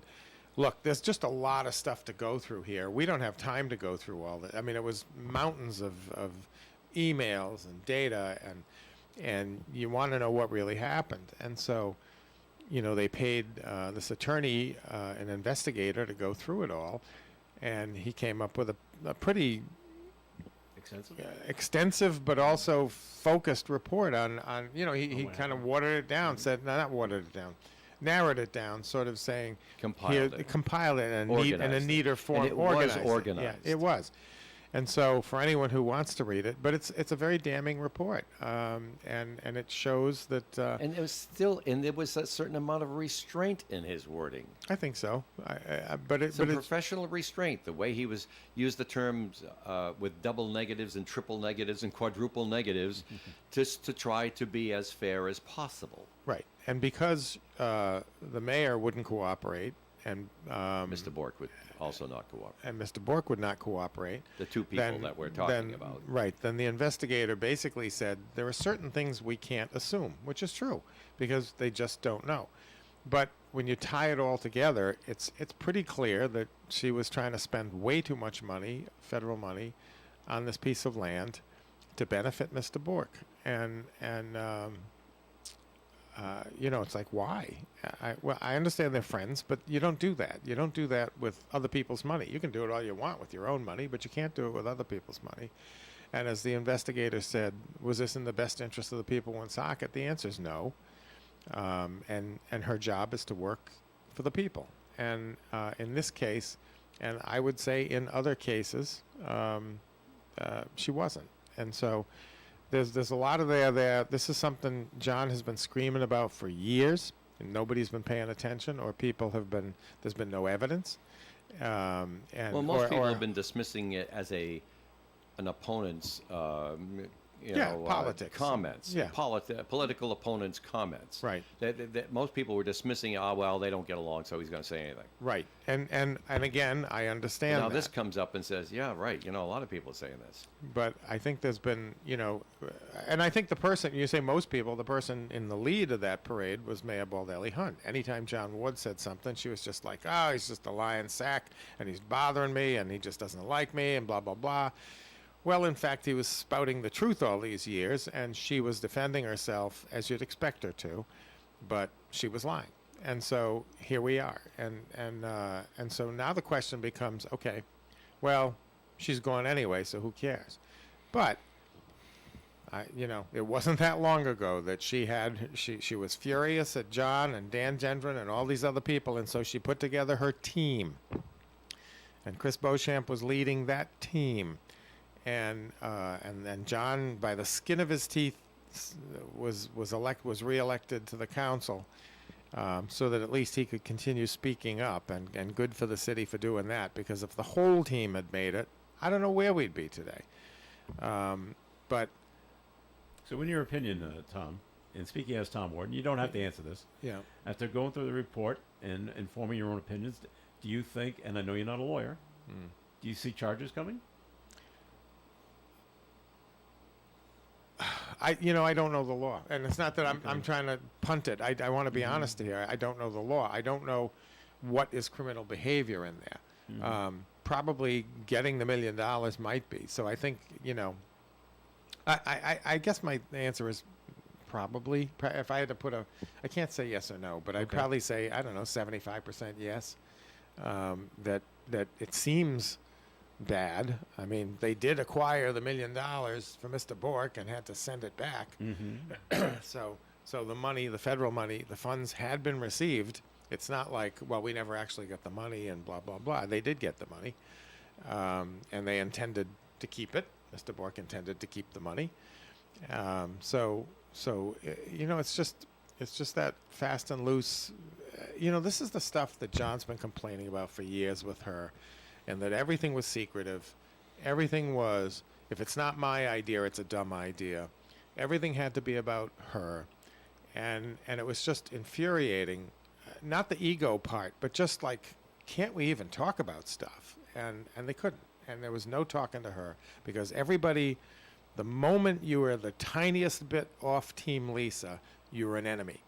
[SPEAKER 5] look, there's just a lot of stuff to go through here. We don't have time to go through all that. I mean, it was mountains of emails and data, and you want to know what really happened. And so, you know, they paid this attorney, an investigator, to go through it all, and he came up with a pretty extensive but also focused report on you know, he kind of watered it down, said, no, not watered it down, narrowed it down, sort of saying compiled it in a neater form.
[SPEAKER 2] And it was
[SPEAKER 5] organized.
[SPEAKER 2] organized.
[SPEAKER 5] Yeah, it was. And so for anyone who wants to read it, but it's a very damning report, and it shows that
[SPEAKER 2] And it was still, and there was a certain amount of restraint in his wording.
[SPEAKER 5] I think so. But it's
[SPEAKER 2] Professional restraint, the way he was used the terms with double negatives and triple negatives and quadruple negatives, just to try to be as fair as possible.
[SPEAKER 5] right. And because the mayor wouldn't cooperate, and
[SPEAKER 2] Mr. Bork would also not cooperate.
[SPEAKER 5] and Mr. Bork would not cooperate.
[SPEAKER 2] The two people that we're talking about.
[SPEAKER 5] Right. Then the investigator basically said there are certain things we can't assume, which is true, because they just don't know. But when you tie it all together, it's pretty clear that she was trying to spend way too much money, federal money, on this piece of land to benefit Mr. Bork. And you know, it's like, why? I understand they're friends, but you don't do that. You don't do that with other people's money. You can do it all you want with your own money, but you can't do it with other people's money. And as the investigator said, was this in the best interest of the people in Woonsocket? The answer is no. And her job is to work for the people. And in this case, and I would say in other cases, she wasn't. And so there's a lot of there. This is something John has been screaming about for years, and nobody's been paying attention, or people have been. There's been no evidence. And
[SPEAKER 2] Well, most people have been dismissing it as an opponent's,
[SPEAKER 5] politics.
[SPEAKER 2] comments,
[SPEAKER 5] Yeah.
[SPEAKER 2] Political opponent's comments.
[SPEAKER 5] Right.
[SPEAKER 2] That most people were dismissing. Well, they don't get along, so he's going to say anything.
[SPEAKER 5] Right. And again, I understand
[SPEAKER 2] Now
[SPEAKER 5] that.
[SPEAKER 2] this comes up and says, yeah, right. You know, a lot of people are saying this.
[SPEAKER 5] But I think there's been, you know, and I think the person, you say most people, the person in the lead of that parade was Mayor Baldelli Hunt. Anytime John Wood said something, she was just like, oh, he's just a lying sack, and he's bothering me, and he just doesn't like me, and blah, blah, blah. Well, in fact, he was spouting the truth all these years, and she was defending herself as you'd expect her to, but she was lying. And so here we are. And so now the question becomes, okay, well, she's gone anyway, so who cares? But you know, it wasn't that long ago that she was furious at John and Dan Gendron and all these other people, and so she put together her team. And Chris Beauchamp was leading that team. And then John, by the skin of his teeth, was reelected to the council, so that at least he could continue speaking up, and good for the city for doing that, because if the whole team had made it, I don't know where we'd be today. But
[SPEAKER 3] So in your opinion, Tom, and speaking as Tom Ward, you don't have to answer this.
[SPEAKER 5] yeah,
[SPEAKER 3] After going through the report and forming your own opinions, do you think, and I know you're not a lawyer, do you see charges coming?
[SPEAKER 5] I don't know the law, and it's not that I'm trying to punt it. I want to be honest here. I don't know the law. I don't know what is criminal behavior in there. Probably getting the $1 million might be. So I think, you know, I guess my answer is probably. If I had to put I can't say yes or no, but I'd probably say, I don't know, 75% yes. That it seems bad. I mean, they did acquire the $1 million for Mr. Bork and had to send it back. So the money, the federal money, the funds had been received. It's not like, well, we never actually got the money and blah, blah, blah. They did get the money, and they intended to keep it. Mr. Bork intended to keep the money. So you know, it's just that fast and loose. You know, this is the stuff that John's been complaining about for years with her, and that everything was secretive. Everything was, if it's not my idea, it's a dumb idea. Everything had to be about her. And it was just infuriating. Not the ego part, but just like, can't we even talk about stuff? And they couldn't. And there was no talking to her, because everybody, the moment you were the tiniest bit off Team Lisa, you were an enemy.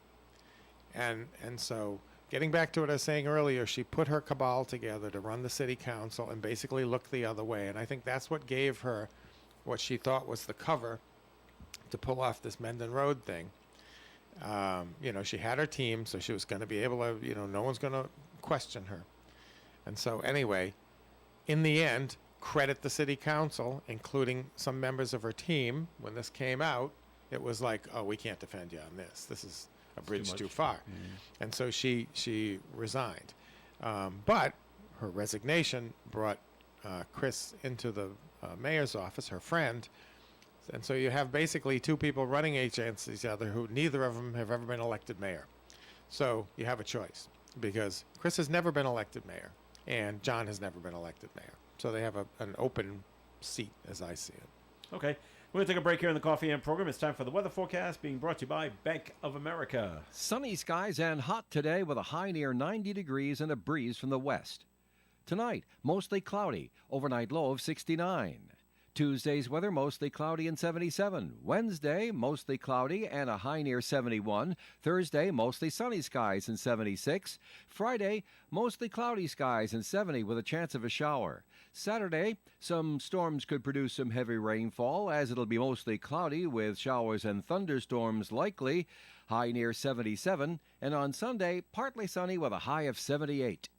[SPEAKER 5] And so, getting back to what I was saying earlier, she put her cabal together to run the city council and basically look the other way. And I think that's what gave her what she thought was the cover to pull off this Mendon Road thing. You know, she had her team, so she was going to be able to, you know, no one's going to question her. And so anyway, in the end, credit the city council, including some members of her team. When this came out, it was like, oh, we can't defend you on this. This is a bridge too far. And so she resigned. But her resignation brought Chris into the mayor's office, her friend. And so you have basically two people running against each other who neither of them have ever been elected mayor. So you have a choice, because Chris has never been elected mayor and John has never been elected mayor. So they have an open seat, as I see it.
[SPEAKER 3] Okay. We're going to take a break here in the Coffee and program. It's time for the weather forecast, being brought to you by Bank of America.
[SPEAKER 2] Sunny skies and hot today with a high near 90 degrees and a breeze from the west. Tonight, mostly cloudy, overnight low of 69. Tuesday's weather, mostly cloudy and 77. Wednesday, mostly cloudy and a high near 71. Thursday, mostly sunny skies and 76. Friday, mostly cloudy skies and 70 with a chance of a shower. Saturday, some storms could produce some heavy rainfall, as it'll be mostly cloudy with showers and thunderstorms likely, high near 77. And on Sunday, partly sunny with a high of 78.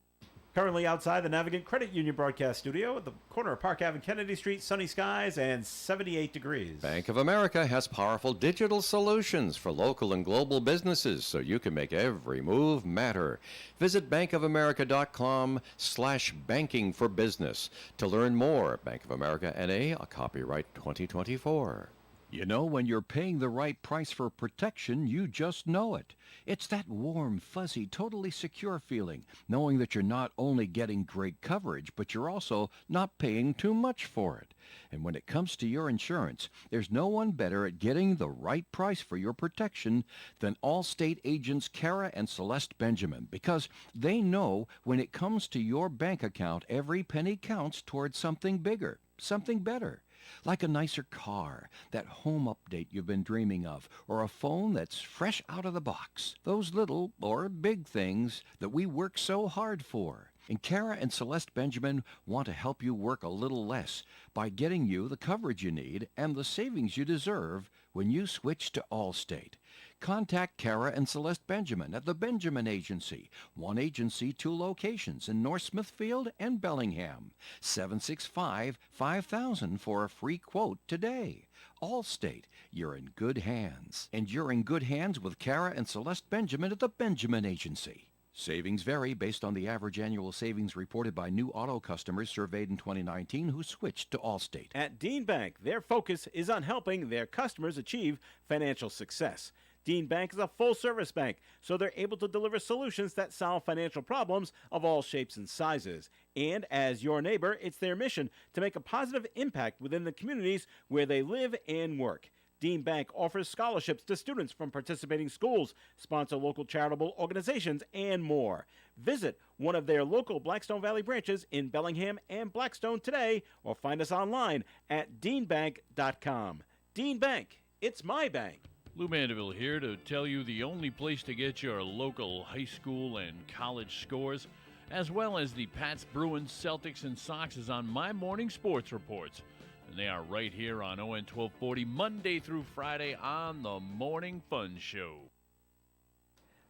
[SPEAKER 3] Currently outside the Navigant Credit Union broadcast studio at the corner of Park Ave and Kennedy Street, sunny skies and 78 degrees.
[SPEAKER 2] Bank of America has powerful digital solutions for local and global businesses, so you can make every move matter. Visit bankofamerica.com/banking for business to learn more. Bank of America N.A., a copyright 2024. You know, when you're paying the right price for protection, you just know it. It's that warm, fuzzy, totally secure feeling, knowing that you're not only getting great coverage, but you're also not paying too much for it. And when it comes to your insurance, there's no one better at getting the right price for your protection than Allstate agents Kara and Celeste Benjamin, because they know when it comes to your bank account, every penny counts towards something bigger, something better. Like a nicer car, that home update you've been dreaming of, or a phone that's fresh out of the box. Those little or big things that we work so hard for. And Kara and Celeste Benjamin want to help you work a little less by getting you the coverage you need and the savings you deserve when you switch to Allstate. Contact Kara and Celeste Benjamin at the Benjamin Agency. One agency, two locations in North Smithfield and Bellingham. 765-5000 for a free quote today. Allstate, you're in good hands. And you're in good hands with Kara and Celeste Benjamin at the Benjamin Agency. Savings vary based on the average annual savings reported by new auto customers surveyed in 2019 who switched to Allstate.
[SPEAKER 3] At Dean Bank, their focus is on helping their customers achieve financial success. Dean Bank is a full-service bank, so they're able to deliver solutions that solve financial problems of all shapes and sizes. And as your neighbor, it's their mission to make a positive impact within the communities where they live and work. Dean Bank offers scholarships to students from participating schools, sponsor local charitable organizations, and more. Visit one of their local Blackstone Valley branches in Bellingham and Blackstone today, or find us online at deanbank.com. Dean Bank, it's my bank.
[SPEAKER 7] Lou Mandeville here to tell you the only place to get your local high school and college scores, as well as the Pats, Bruins, Celtics, and Sox is on my morning sports reports. And they are right here on ON 1240, Monday through Friday on the Morning Fun Show.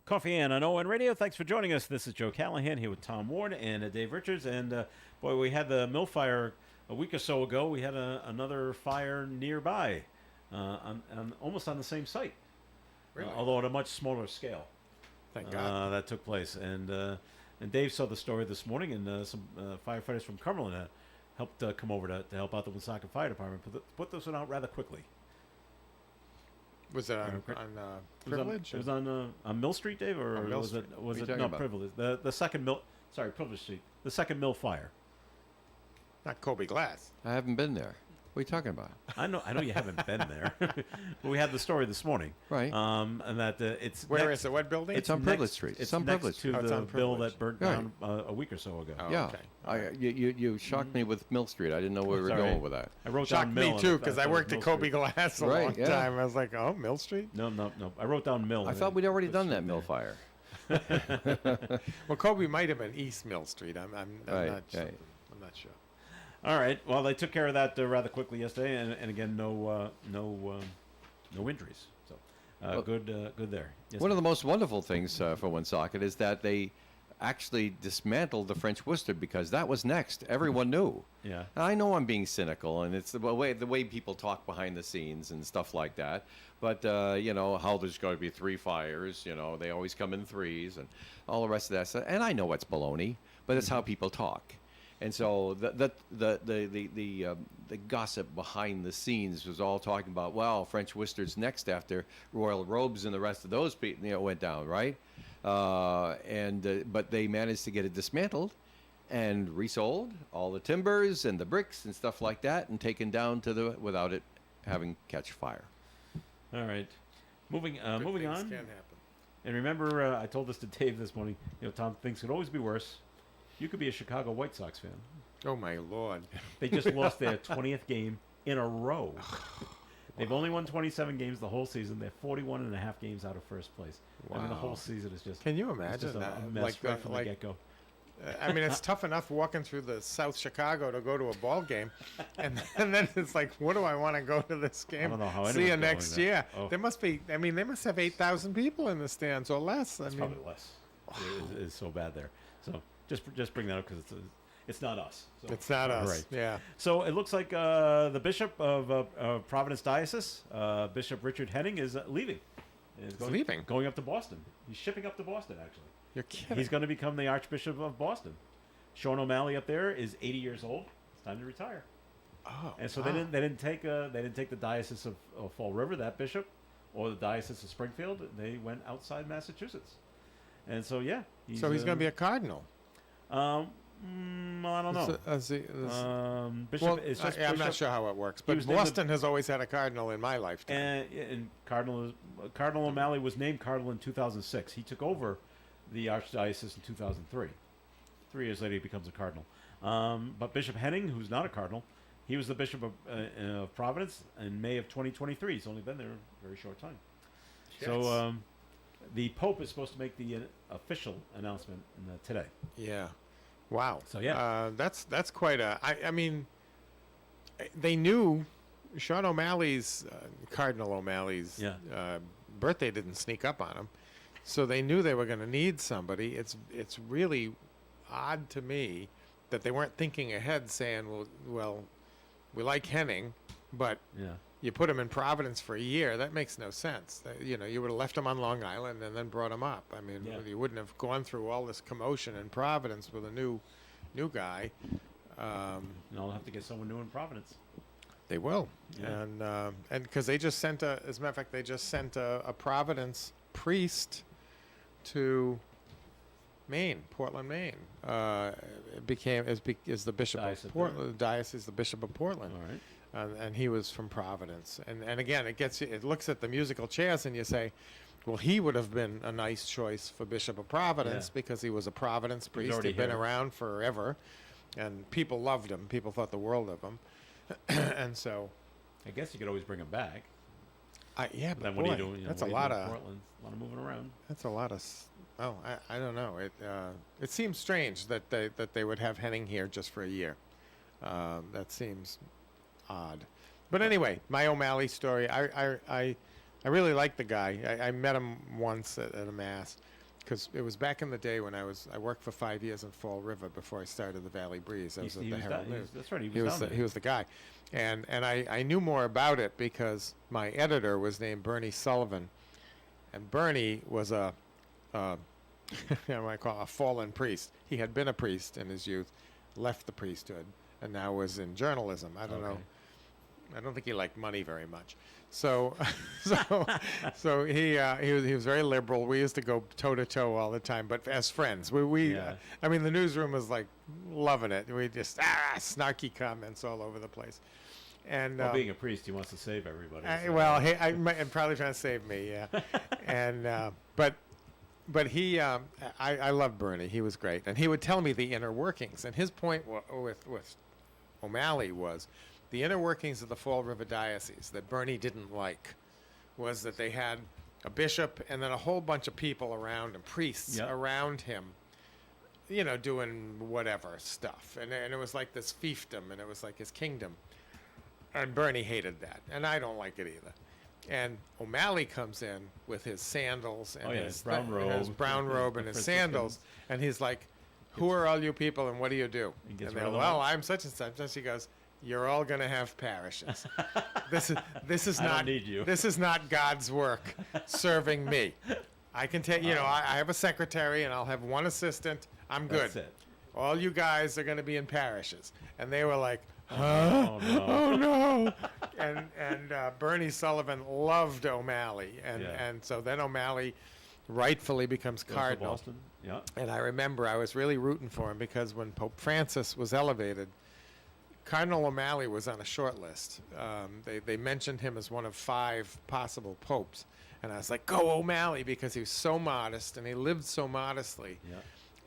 [SPEAKER 3] Coffee and on ON Radio. Thanks for joining us. This is Joe Callahan here with Tom Ward and Dave Richards. And boy, we had the Mill Fire a week or so ago, we had another fire nearby, almost on the same site,
[SPEAKER 5] Really?
[SPEAKER 3] although at a much smaller scale.
[SPEAKER 5] Thank God.
[SPEAKER 3] That took place, and Dave saw the story this morning, and some firefighters from Cumberland helped come over to help out the Woonsocket Fire Department. Put this one out rather quickly.
[SPEAKER 5] Was it on Privilege?
[SPEAKER 3] It was on Mill Street, Dave, or
[SPEAKER 5] Mill
[SPEAKER 3] was
[SPEAKER 5] Street.
[SPEAKER 3] it was
[SPEAKER 2] What are
[SPEAKER 3] it
[SPEAKER 2] you
[SPEAKER 3] not
[SPEAKER 2] talking
[SPEAKER 3] Privilege? The second Mill. Sorry, Privilege Street. The second Mill fire.
[SPEAKER 5] Not Kobe Glass.
[SPEAKER 2] I haven't been there. What are you talking about?
[SPEAKER 3] I know you haven't been there, but we had the story this morning.
[SPEAKER 2] Right.
[SPEAKER 3] And that it's
[SPEAKER 5] Where
[SPEAKER 3] next,
[SPEAKER 5] is it? What building?
[SPEAKER 2] It's on Privilege Street.
[SPEAKER 3] It's
[SPEAKER 2] on
[SPEAKER 3] next
[SPEAKER 2] Privilege.
[SPEAKER 3] to
[SPEAKER 5] Oh, it's
[SPEAKER 3] the
[SPEAKER 5] on
[SPEAKER 3] bill
[SPEAKER 5] Privilege.
[SPEAKER 3] that burnt
[SPEAKER 2] Right.
[SPEAKER 3] down a week or so ago.
[SPEAKER 5] Oh,
[SPEAKER 2] Yeah.
[SPEAKER 5] okay.
[SPEAKER 2] You shocked me with Mill Street. I didn't know where we were
[SPEAKER 3] Sorry.
[SPEAKER 2] going with that.
[SPEAKER 3] I wrote
[SPEAKER 5] Shocked
[SPEAKER 3] down Mill.
[SPEAKER 5] me
[SPEAKER 3] and
[SPEAKER 5] too, because I
[SPEAKER 3] thought it was
[SPEAKER 5] worked at
[SPEAKER 3] Mill
[SPEAKER 5] Kobe
[SPEAKER 3] Street.
[SPEAKER 5] Glass a
[SPEAKER 2] Right,
[SPEAKER 5] long
[SPEAKER 2] yeah.
[SPEAKER 5] time. I was like, oh, Mill Street?
[SPEAKER 3] No. I wrote down Mill.
[SPEAKER 2] I
[SPEAKER 3] and
[SPEAKER 2] thought
[SPEAKER 3] then
[SPEAKER 2] we'd already
[SPEAKER 3] put
[SPEAKER 2] done that
[SPEAKER 3] Street
[SPEAKER 2] Mill
[SPEAKER 3] there.
[SPEAKER 2] fire.
[SPEAKER 5] Well, Kobe might have been East Mill Street. I'm
[SPEAKER 2] Right,
[SPEAKER 5] not sure.
[SPEAKER 2] right.
[SPEAKER 5] I'm not sure.
[SPEAKER 3] All right. Well, they took care of that rather quickly yesterday, and again, no injuries. So
[SPEAKER 2] Well,
[SPEAKER 3] good there. Yes,
[SPEAKER 2] One of the most wonderful things for Woonsocket is that they actually dismantled the French Worcester because that was next. Everyone knew.
[SPEAKER 3] Yeah.
[SPEAKER 2] I know I'm being cynical, and it's the way people talk behind the scenes and stuff like that. But how there's got to be 3 fires. They always come in threes and all the rest of that stuff. And I know it's baloney, but it's how people talk. And so the gossip behind the scenes was all talking about, well, French Worcester's next after Royal Robes and the rest of those people went down, right? But they managed to get it dismantled and resold, all the timbers and the bricks and stuff like that, and taken down without it having catch fire.
[SPEAKER 3] All right. Moving
[SPEAKER 5] Good
[SPEAKER 3] on.
[SPEAKER 5] things can happen.
[SPEAKER 3] And remember, I told this to Dave this morning. Tom, things could always be worse. You could be a Chicago White Sox fan.
[SPEAKER 5] Oh, my Lord.
[SPEAKER 3] They just lost their 20th game in a row. They've only won 27 games the whole season. They're 41 and a half games out of first place. I mean, the whole
[SPEAKER 5] Wow.
[SPEAKER 3] season is just.
[SPEAKER 5] Can you
[SPEAKER 3] it's
[SPEAKER 5] imagine
[SPEAKER 3] just a
[SPEAKER 5] that?
[SPEAKER 3] mess right from the get-go.
[SPEAKER 5] I mean, it's tough enough walking through the South Chicago to go to a ball game, and then it's like, what do I want to go to this game?
[SPEAKER 3] don't know how
[SPEAKER 5] See you
[SPEAKER 3] anyone's
[SPEAKER 5] next
[SPEAKER 3] going there.
[SPEAKER 5] year.
[SPEAKER 3] Oh.
[SPEAKER 5] There must be. I mean, they must have 8,000 people in the stands or less.
[SPEAKER 3] It's probably less. It's so bad there. So just bring that up because it's not us. So.
[SPEAKER 5] It's not us.
[SPEAKER 3] Right.
[SPEAKER 5] Yeah.
[SPEAKER 3] So it looks like the Bishop of Providence Diocese, Bishop Richard Henning, is leaving.
[SPEAKER 5] He's leaving?
[SPEAKER 3] Going up to Boston. He's shipping up to Boston, actually.
[SPEAKER 5] You're kidding.
[SPEAKER 3] He's going to become the Archbishop of Boston. Sean O'Malley up there is 80 years old. It's time to retire.
[SPEAKER 5] Oh.
[SPEAKER 3] And so
[SPEAKER 5] wow.
[SPEAKER 3] they didn't take the Diocese of Fall River, that bishop, or the Diocese of Springfield. They went outside Massachusetts. And so
[SPEAKER 5] he's going to be a cardinal.
[SPEAKER 3] Well, I don't know. Bishop.
[SPEAKER 5] Well,
[SPEAKER 3] It's just
[SPEAKER 5] I'm
[SPEAKER 3] bishop.
[SPEAKER 5] not sure how it works,
[SPEAKER 3] He
[SPEAKER 5] but
[SPEAKER 3] was named
[SPEAKER 5] Boston has always had a cardinal in my lifetime.
[SPEAKER 3] And Cardinal O'Malley was named cardinal in 2006. He took over the archdiocese in 2003. 3 years later, he becomes a cardinal. But Bishop Henning, who's not a cardinal, he was the bishop of Providence in May of 2023. He's only been there a very short time. So the Pope is supposed to make the official announcement today.
[SPEAKER 5] Yeah. Wow.
[SPEAKER 3] So,
[SPEAKER 5] that's quite a. I mean, they knew Sean O'Malley's Cardinal O'Malley's birthday didn't sneak up on him, so they knew they were going to need somebody. It's really odd to me that they weren't thinking ahead, saying, well, we like Henning, but you put him in Providence for a year. That makes no sense. You would have left him on Long Island and then brought him up. I mean, you wouldn't have gone through all this commotion in Providence with a new guy.
[SPEAKER 3] And I'll have to get someone new in Providence.
[SPEAKER 5] They will,
[SPEAKER 3] Yeah.
[SPEAKER 5] and because they just sent as a matter of fact, they just sent a Providence priest to Maine, Portland, Maine. It became is the bishop
[SPEAKER 3] Diocese
[SPEAKER 5] of Portland. The diocese, the bishop of Portland.
[SPEAKER 3] All right.
[SPEAKER 5] And he was from Providence. And again, it looks at the musical chairs and you say, well, he would have been a nice choice for Bishop of Providence because he was a Providence priest.
[SPEAKER 3] already
[SPEAKER 5] He'd been
[SPEAKER 3] here.
[SPEAKER 5] around forever, and people loved him. People thought the world of him. And so,
[SPEAKER 3] I guess you could always bring him back.
[SPEAKER 5] yeah,
[SPEAKER 3] But
[SPEAKER 5] but
[SPEAKER 3] then
[SPEAKER 5] boy,
[SPEAKER 3] what are you doing?
[SPEAKER 5] that's
[SPEAKER 3] what
[SPEAKER 5] a
[SPEAKER 3] are you
[SPEAKER 5] lot
[SPEAKER 3] doing in
[SPEAKER 5] of
[SPEAKER 3] Portland. A lot of moving around.
[SPEAKER 5] that's a lot of. I don't know. It seems strange that they would have Henning here just for a year. That seems odd. But anyway, my O'Malley story. I really like the guy. I met him once at a mass because it was back in the day when I worked for 5 years in Fall River before I started the Valley Breeze. I was at the Herald News.
[SPEAKER 3] That's right. He was down
[SPEAKER 5] He was the guy, and I knew more about it because my editor was named Bernie Sullivan, and Bernie was a I call a fallen priest. He had been a priest in his youth, left the priesthood, and now was in journalism. I don't know. I don't think he liked money very much. So, so he was very liberal. We used to go toe to toe all the time, but as friends, I mean, the newsroom was like loving it. We just snarky comments all over the place. And
[SPEAKER 3] being a priest, he wants to save everybody.
[SPEAKER 5] I'm probably trying to save me, yeah. And but he, I loved Bernie. He was great, and he would tell me the inner workings. And his point with O'Malley was the inner workings of the Fall River Diocese that Bernie didn't like was that they had a bishop and then a whole bunch of people around him, priests around him, you know, doing whatever stuff, and it was like this fiefdom, and it was like his kingdom. And Bernie hated that, and I don't like it either. And O'Malley comes in with his sandals and his brown robe and his sandals, and he's like, "Who are all you people, and what do you do?" And they're, "Well, I'm such and such." And he goes, "You're all going to have parishes. This is
[SPEAKER 3] I
[SPEAKER 5] not
[SPEAKER 3] don't need you.
[SPEAKER 5] This is not God's work serving me. I can take, you know, I have a secretary and I'll have one assistant. I'm good.
[SPEAKER 3] That's it.
[SPEAKER 5] All you guys are going to be in parishes." And they were like,
[SPEAKER 3] Oh, no.
[SPEAKER 5] "Oh no!" And Bernie Sullivan loved O'Malley, and so then O'Malley rightfully becomes
[SPEAKER 3] Goes to
[SPEAKER 5] cardinal.
[SPEAKER 3] Boston. Yeah.
[SPEAKER 5] And I remember I was really rooting for him because when Pope Francis was elevated, Cardinal O'Malley was on a short list. They mentioned him as one of 5 possible popes, and I was like, "Go O'Malley," because he was so modest and he lived so modestly.
[SPEAKER 3] Yeah.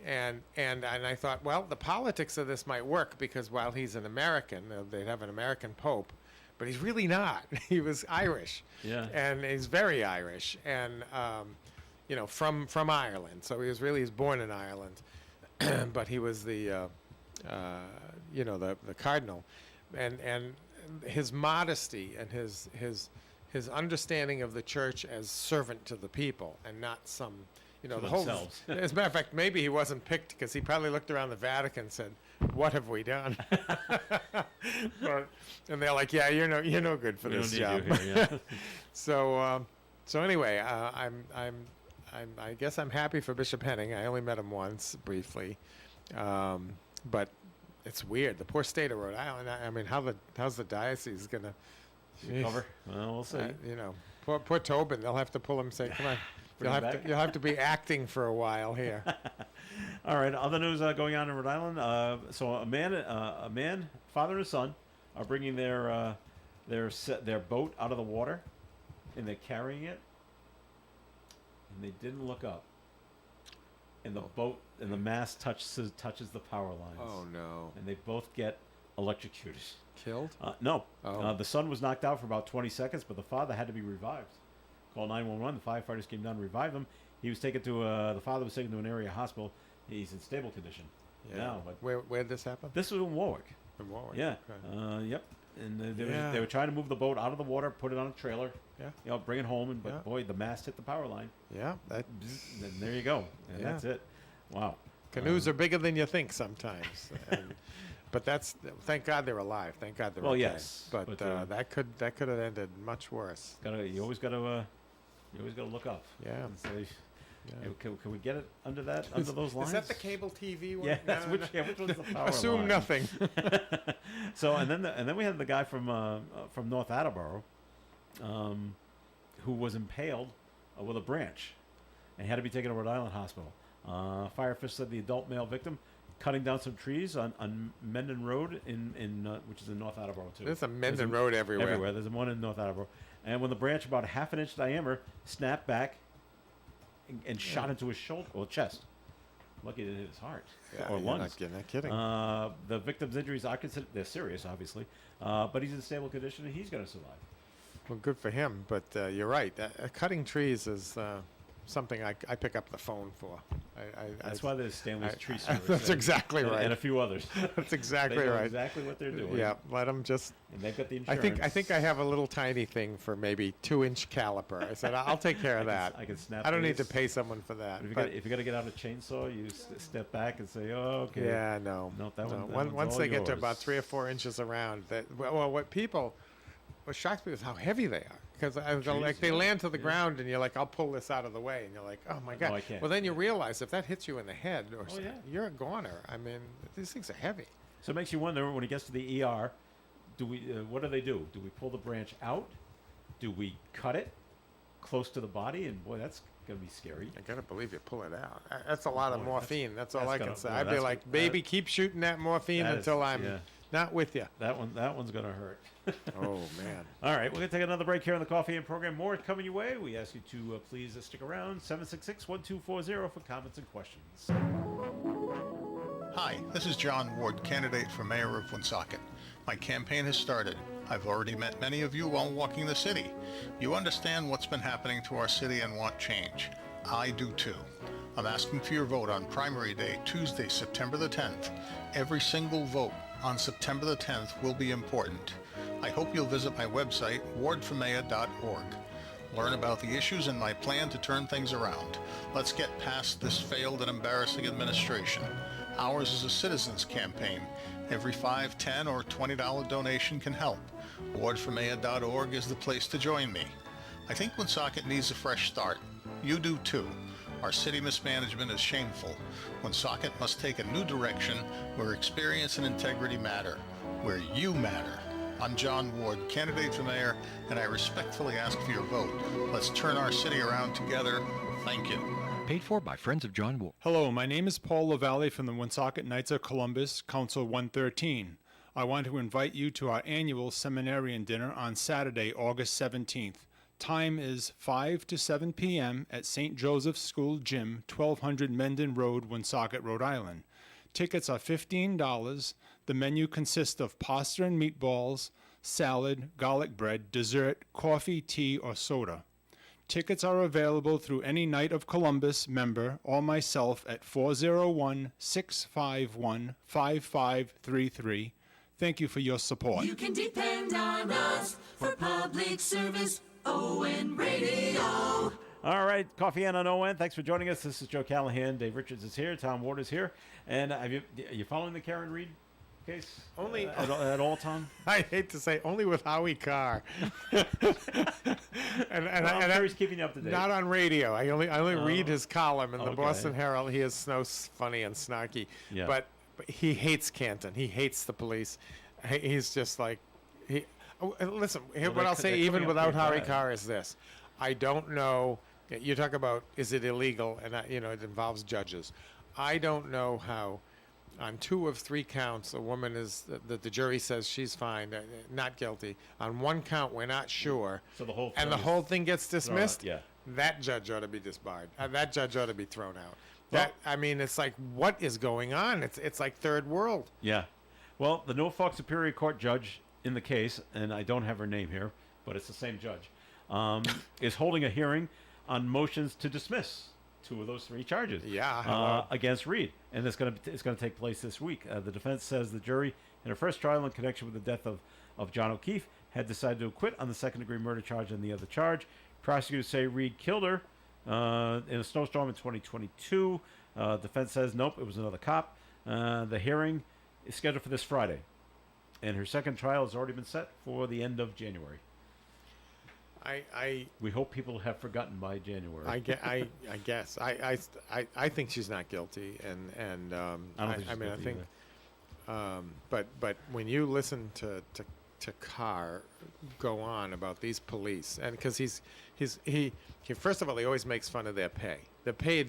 [SPEAKER 5] And I thought, well, the politics of this might work because while he's an American, they'd have an American pope, but he's really not. He was Irish, and he's very Irish, and you know, from Ireland. So he's born in Ireland, but he was the you know, the cardinal, and his modesty and his understanding of the church as servant to the people and not some. You know,
[SPEAKER 3] To
[SPEAKER 5] the whole.
[SPEAKER 3] themselves.
[SPEAKER 5] As a matter of fact, maybe he wasn't picked because he probably looked around the Vatican and said, "What have we done?" And they're like, "Yeah, you're no good for
[SPEAKER 3] We
[SPEAKER 5] this
[SPEAKER 3] don't
[SPEAKER 5] job."
[SPEAKER 3] need you here, yeah.
[SPEAKER 5] So anyway, I guess I'm happy for Bishop Henning. I only met him once briefly, but it's weird. The poor state of Rhode Island. I mean, how's the diocese gonna
[SPEAKER 3] Cover? Well, we'll see.
[SPEAKER 5] you know, poor Tobin. They'll have to pull him and say, "Come on." You'll have to be acting for a while here.
[SPEAKER 3] All right. Other news going on in Rhode Island. So a man, father and son, are bringing their boat out of the water, and they're carrying it, and they didn't look up, and the boat and the mast touches the power lines.
[SPEAKER 5] Oh no!
[SPEAKER 3] And they both get electrocuted.
[SPEAKER 5] Killed?
[SPEAKER 3] No.
[SPEAKER 5] Oh.
[SPEAKER 3] The son was knocked out for about 20 seconds, but the father had to be revived. Called 911. The firefighters came down and revived him. He was taken to the father was taken to an area hospital. He's in stable condition now. But
[SPEAKER 5] Where did this happen?
[SPEAKER 3] this was in Warwick.
[SPEAKER 5] In Warwick.
[SPEAKER 3] Yeah.
[SPEAKER 5] Okay.
[SPEAKER 3] Yep. And they were trying to move the boat out of the water, put it on a trailer.
[SPEAKER 5] Yeah.
[SPEAKER 3] You know, bring it home, but
[SPEAKER 5] Yeah.
[SPEAKER 3] boy, the mast hit the power line.
[SPEAKER 5] Yeah. That
[SPEAKER 3] And there you go. And
[SPEAKER 5] Yeah.
[SPEAKER 3] that's it. Wow.
[SPEAKER 5] canoes are bigger than you think sometimes. But thank God they're alive. Thank God they're
[SPEAKER 3] Well,
[SPEAKER 5] okay.
[SPEAKER 3] yes,
[SPEAKER 5] But,
[SPEAKER 3] but,
[SPEAKER 5] that could have ended much worse.
[SPEAKER 3] You always gotta look up.
[SPEAKER 5] Yeah.
[SPEAKER 3] And say,
[SPEAKER 5] Yeah.
[SPEAKER 3] "Hey, can we get it under those lines?
[SPEAKER 5] Is that the cable TV one?
[SPEAKER 3] Yeah, that's
[SPEAKER 5] No,
[SPEAKER 3] which
[SPEAKER 5] no.
[SPEAKER 3] which one's the power
[SPEAKER 5] Assume
[SPEAKER 3] line?
[SPEAKER 5] nothing.
[SPEAKER 3] So and then we had the guy from North Attleboro, who was impaled with a branch, and had to be taken to Rhode Island Hospital. Fire officials said the adult male victim cutting down some trees on Mendon Road which is in North Attleboro too.
[SPEAKER 5] There's a Mendon Road everywhere.
[SPEAKER 3] Everywhere. There's one in North Attleboro, and when the branch about half an inch diameter snapped back and shot into his shoulder or chest. Lucky it didn't hit his heart or
[SPEAKER 5] you're
[SPEAKER 3] lungs.
[SPEAKER 5] not kidding.
[SPEAKER 3] The victim's injuries are considered they're serious, obviously, but he's in stable condition and he's going to survive.
[SPEAKER 5] Well, good for him. But you're right. Cutting trees is something I pick up the phone for.
[SPEAKER 3] That's why there's Stanley's Tree Service.
[SPEAKER 5] That's exactly right.
[SPEAKER 3] And a few others.
[SPEAKER 5] That's exactly
[SPEAKER 3] they know
[SPEAKER 5] right.
[SPEAKER 3] exactly what they're doing.
[SPEAKER 5] Yeah, let them just.
[SPEAKER 3] And they've got the
[SPEAKER 5] I
[SPEAKER 3] insurance.
[SPEAKER 5] think I have a little tiny thing for maybe 2-inch caliper. I said I'll take care of that.
[SPEAKER 3] I can snap.
[SPEAKER 5] I don't need to
[SPEAKER 3] these.
[SPEAKER 5] pay someone for that.
[SPEAKER 3] If
[SPEAKER 5] but
[SPEAKER 3] you got to get out a chainsaw, you step back and say, "Oh, okay."
[SPEAKER 5] yeah, no.
[SPEAKER 3] No, that one.
[SPEAKER 5] Once they get to about 3 or 4 inches around, what shocks me is how heavy they are. Because they land to the ground, and you're like, I'll pull this out of the way, and you're like, oh my god.
[SPEAKER 3] No, I can't.
[SPEAKER 5] Well, then you realize if that hits you in the head, or
[SPEAKER 3] Oh, yeah.
[SPEAKER 5] you're a goner. I mean, these things are heavy.
[SPEAKER 3] So it makes you wonder when he gets to the ER, do we? What do they do? Do we pull the branch out? Do we cut it close to the body? And boy, that's gonna be scary.
[SPEAKER 5] I gotta believe you pull it out. That's a lot of
[SPEAKER 3] Boy,
[SPEAKER 5] morphine. That's all
[SPEAKER 3] that's
[SPEAKER 5] I can
[SPEAKER 3] gonna-
[SPEAKER 5] say.
[SPEAKER 3] boy,
[SPEAKER 5] I'd be
[SPEAKER 3] that's
[SPEAKER 5] like,
[SPEAKER 3] what-
[SPEAKER 5] baby, keep shooting that morphine
[SPEAKER 3] that is-
[SPEAKER 5] until I'm
[SPEAKER 3] yeah.
[SPEAKER 5] not with you.
[SPEAKER 3] That one's gonna hurt.
[SPEAKER 5] Oh man.
[SPEAKER 3] All right, we're going to take another break here on the Coffee and Program. More coming your way. We ask you to please stick around. 766-1240 for comments and questions.
[SPEAKER 6] Hi, this is John Ward, candidate for mayor of Woonsocket. My campaign has started. I've already met many of you while walking the city. You understand what's been happening to our city and want change. I do too. I'm asking for your vote on primary day, Tuesday, September the 10th. Every single vote on September the 10th will be important. I hope you'll visit my website, wardformayor.org. Learn about the issues and my plan to turn things around. Let's get past this failed and embarrassing administration. Ours is a citizens campaign. Every $5, $10, or $20 donation can help. Wardformayor.org is the place to join me. I think Woonsocket needs a fresh start. You do too. Our city mismanagement is shameful. Woonsocket must take a new direction where experience and integrity matter, where you matter. I'm John Ward, candidate for mayor, and I respectfully ask for your vote. Let's turn our city around together. Thank you.
[SPEAKER 2] Paid for by Friends of John Ward.
[SPEAKER 8] Hello, my name is Paul LaValle from the Woonsocket Knights of Columbus, Council 113. I want to invite you to our annual seminarian dinner on Saturday, August 17th. Time is 5 to 7 p.m. at St. Joseph's School Gym, 1200 Mendon Road, Woonsocket, Rhode Island. Tickets are $15. The menu consists of pasta and meatballs, salad, garlic bread, dessert, coffee, tea, or soda. Tickets are available through any Knight of Columbus member or myself at 401-651-5533. Thank you for your support.
[SPEAKER 9] You can depend on us for public service. ON Radio.
[SPEAKER 3] All right, Coffee and on ON. Thanks for joining us. This is Joe Callahan. Dave Richards is here. Tom Ward is here. And are you following the Karen Reed case?
[SPEAKER 5] Only
[SPEAKER 3] at all, Tom?
[SPEAKER 5] I hate to say, only with Howie Carr. and
[SPEAKER 3] I'm sure he's keeping you up to date.
[SPEAKER 5] Not on radio. I only read his column in the
[SPEAKER 3] Okay.
[SPEAKER 5] Boston Herald. He is so funny and snarky.
[SPEAKER 3] Yeah.
[SPEAKER 5] But he hates Canton. He hates the police. He's just like listen.
[SPEAKER 3] Well,
[SPEAKER 5] What I'll say,
[SPEAKER 3] they're
[SPEAKER 5] even
[SPEAKER 3] coming up
[SPEAKER 5] without
[SPEAKER 3] pretty
[SPEAKER 5] Howie
[SPEAKER 3] bad.
[SPEAKER 5] Carr, is this: I don't know. You talk about is it illegal, and it involves judges. I don't know how. On 2 of 3 counts, a woman is that the jury says she's fine, not guilty. On 1 count, we're not sure.
[SPEAKER 3] So the whole
[SPEAKER 5] and the
[SPEAKER 3] thing is
[SPEAKER 5] whole thing gets dismissed.
[SPEAKER 3] yeah.
[SPEAKER 5] That judge ought to be disbarred. That judge ought to be thrown out. It's like, what is going on? It's like third world.
[SPEAKER 3] Yeah. Well, the Norfolk Superior Court judge in the case, and I don't have her name here, but it's the same judge, is holding a hearing on motions to dismiss 2 of those 3 charges against Reed, and it's going to take place this week. The defense says the jury in her first trial in connection with the death of John O'Keefe had decided to acquit on the second-degree murder charge and the other charge. Prosecutors say Reed killed her in a snowstorm in 2022. Defense says nope, it was another cop. The hearing is scheduled for this Friday, and her second trial has already been set for the end of January. We hope people have forgotten by January.
[SPEAKER 5] I guess I think she's not guilty, and
[SPEAKER 3] I don't think she's guilty
[SPEAKER 5] but when you listen to Carr go on about these police, and because he first of all, he always makes fun of their pay. They're paid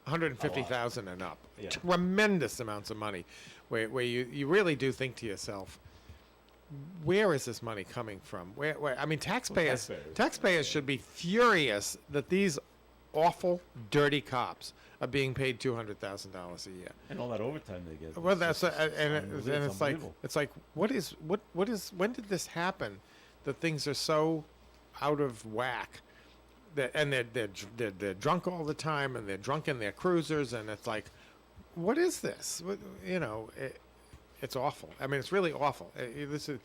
[SPEAKER 5] $150,000 and up,
[SPEAKER 3] Yeah.
[SPEAKER 5] tremendous amounts of money, where you really do think to yourself, where is this money coming from? Where I mean, taxpayers should be furious that these awful, dirty cops are being paid $200,000 a year.
[SPEAKER 3] And all that overtime they get.
[SPEAKER 5] Well, that's
[SPEAKER 3] It's
[SPEAKER 5] it's like what is when did this happen? That things are so out of whack. they're drunk all the time, and they're drunk in their cruisers, and it's like, what is this? It's awful. I mean, it's really awful. This is,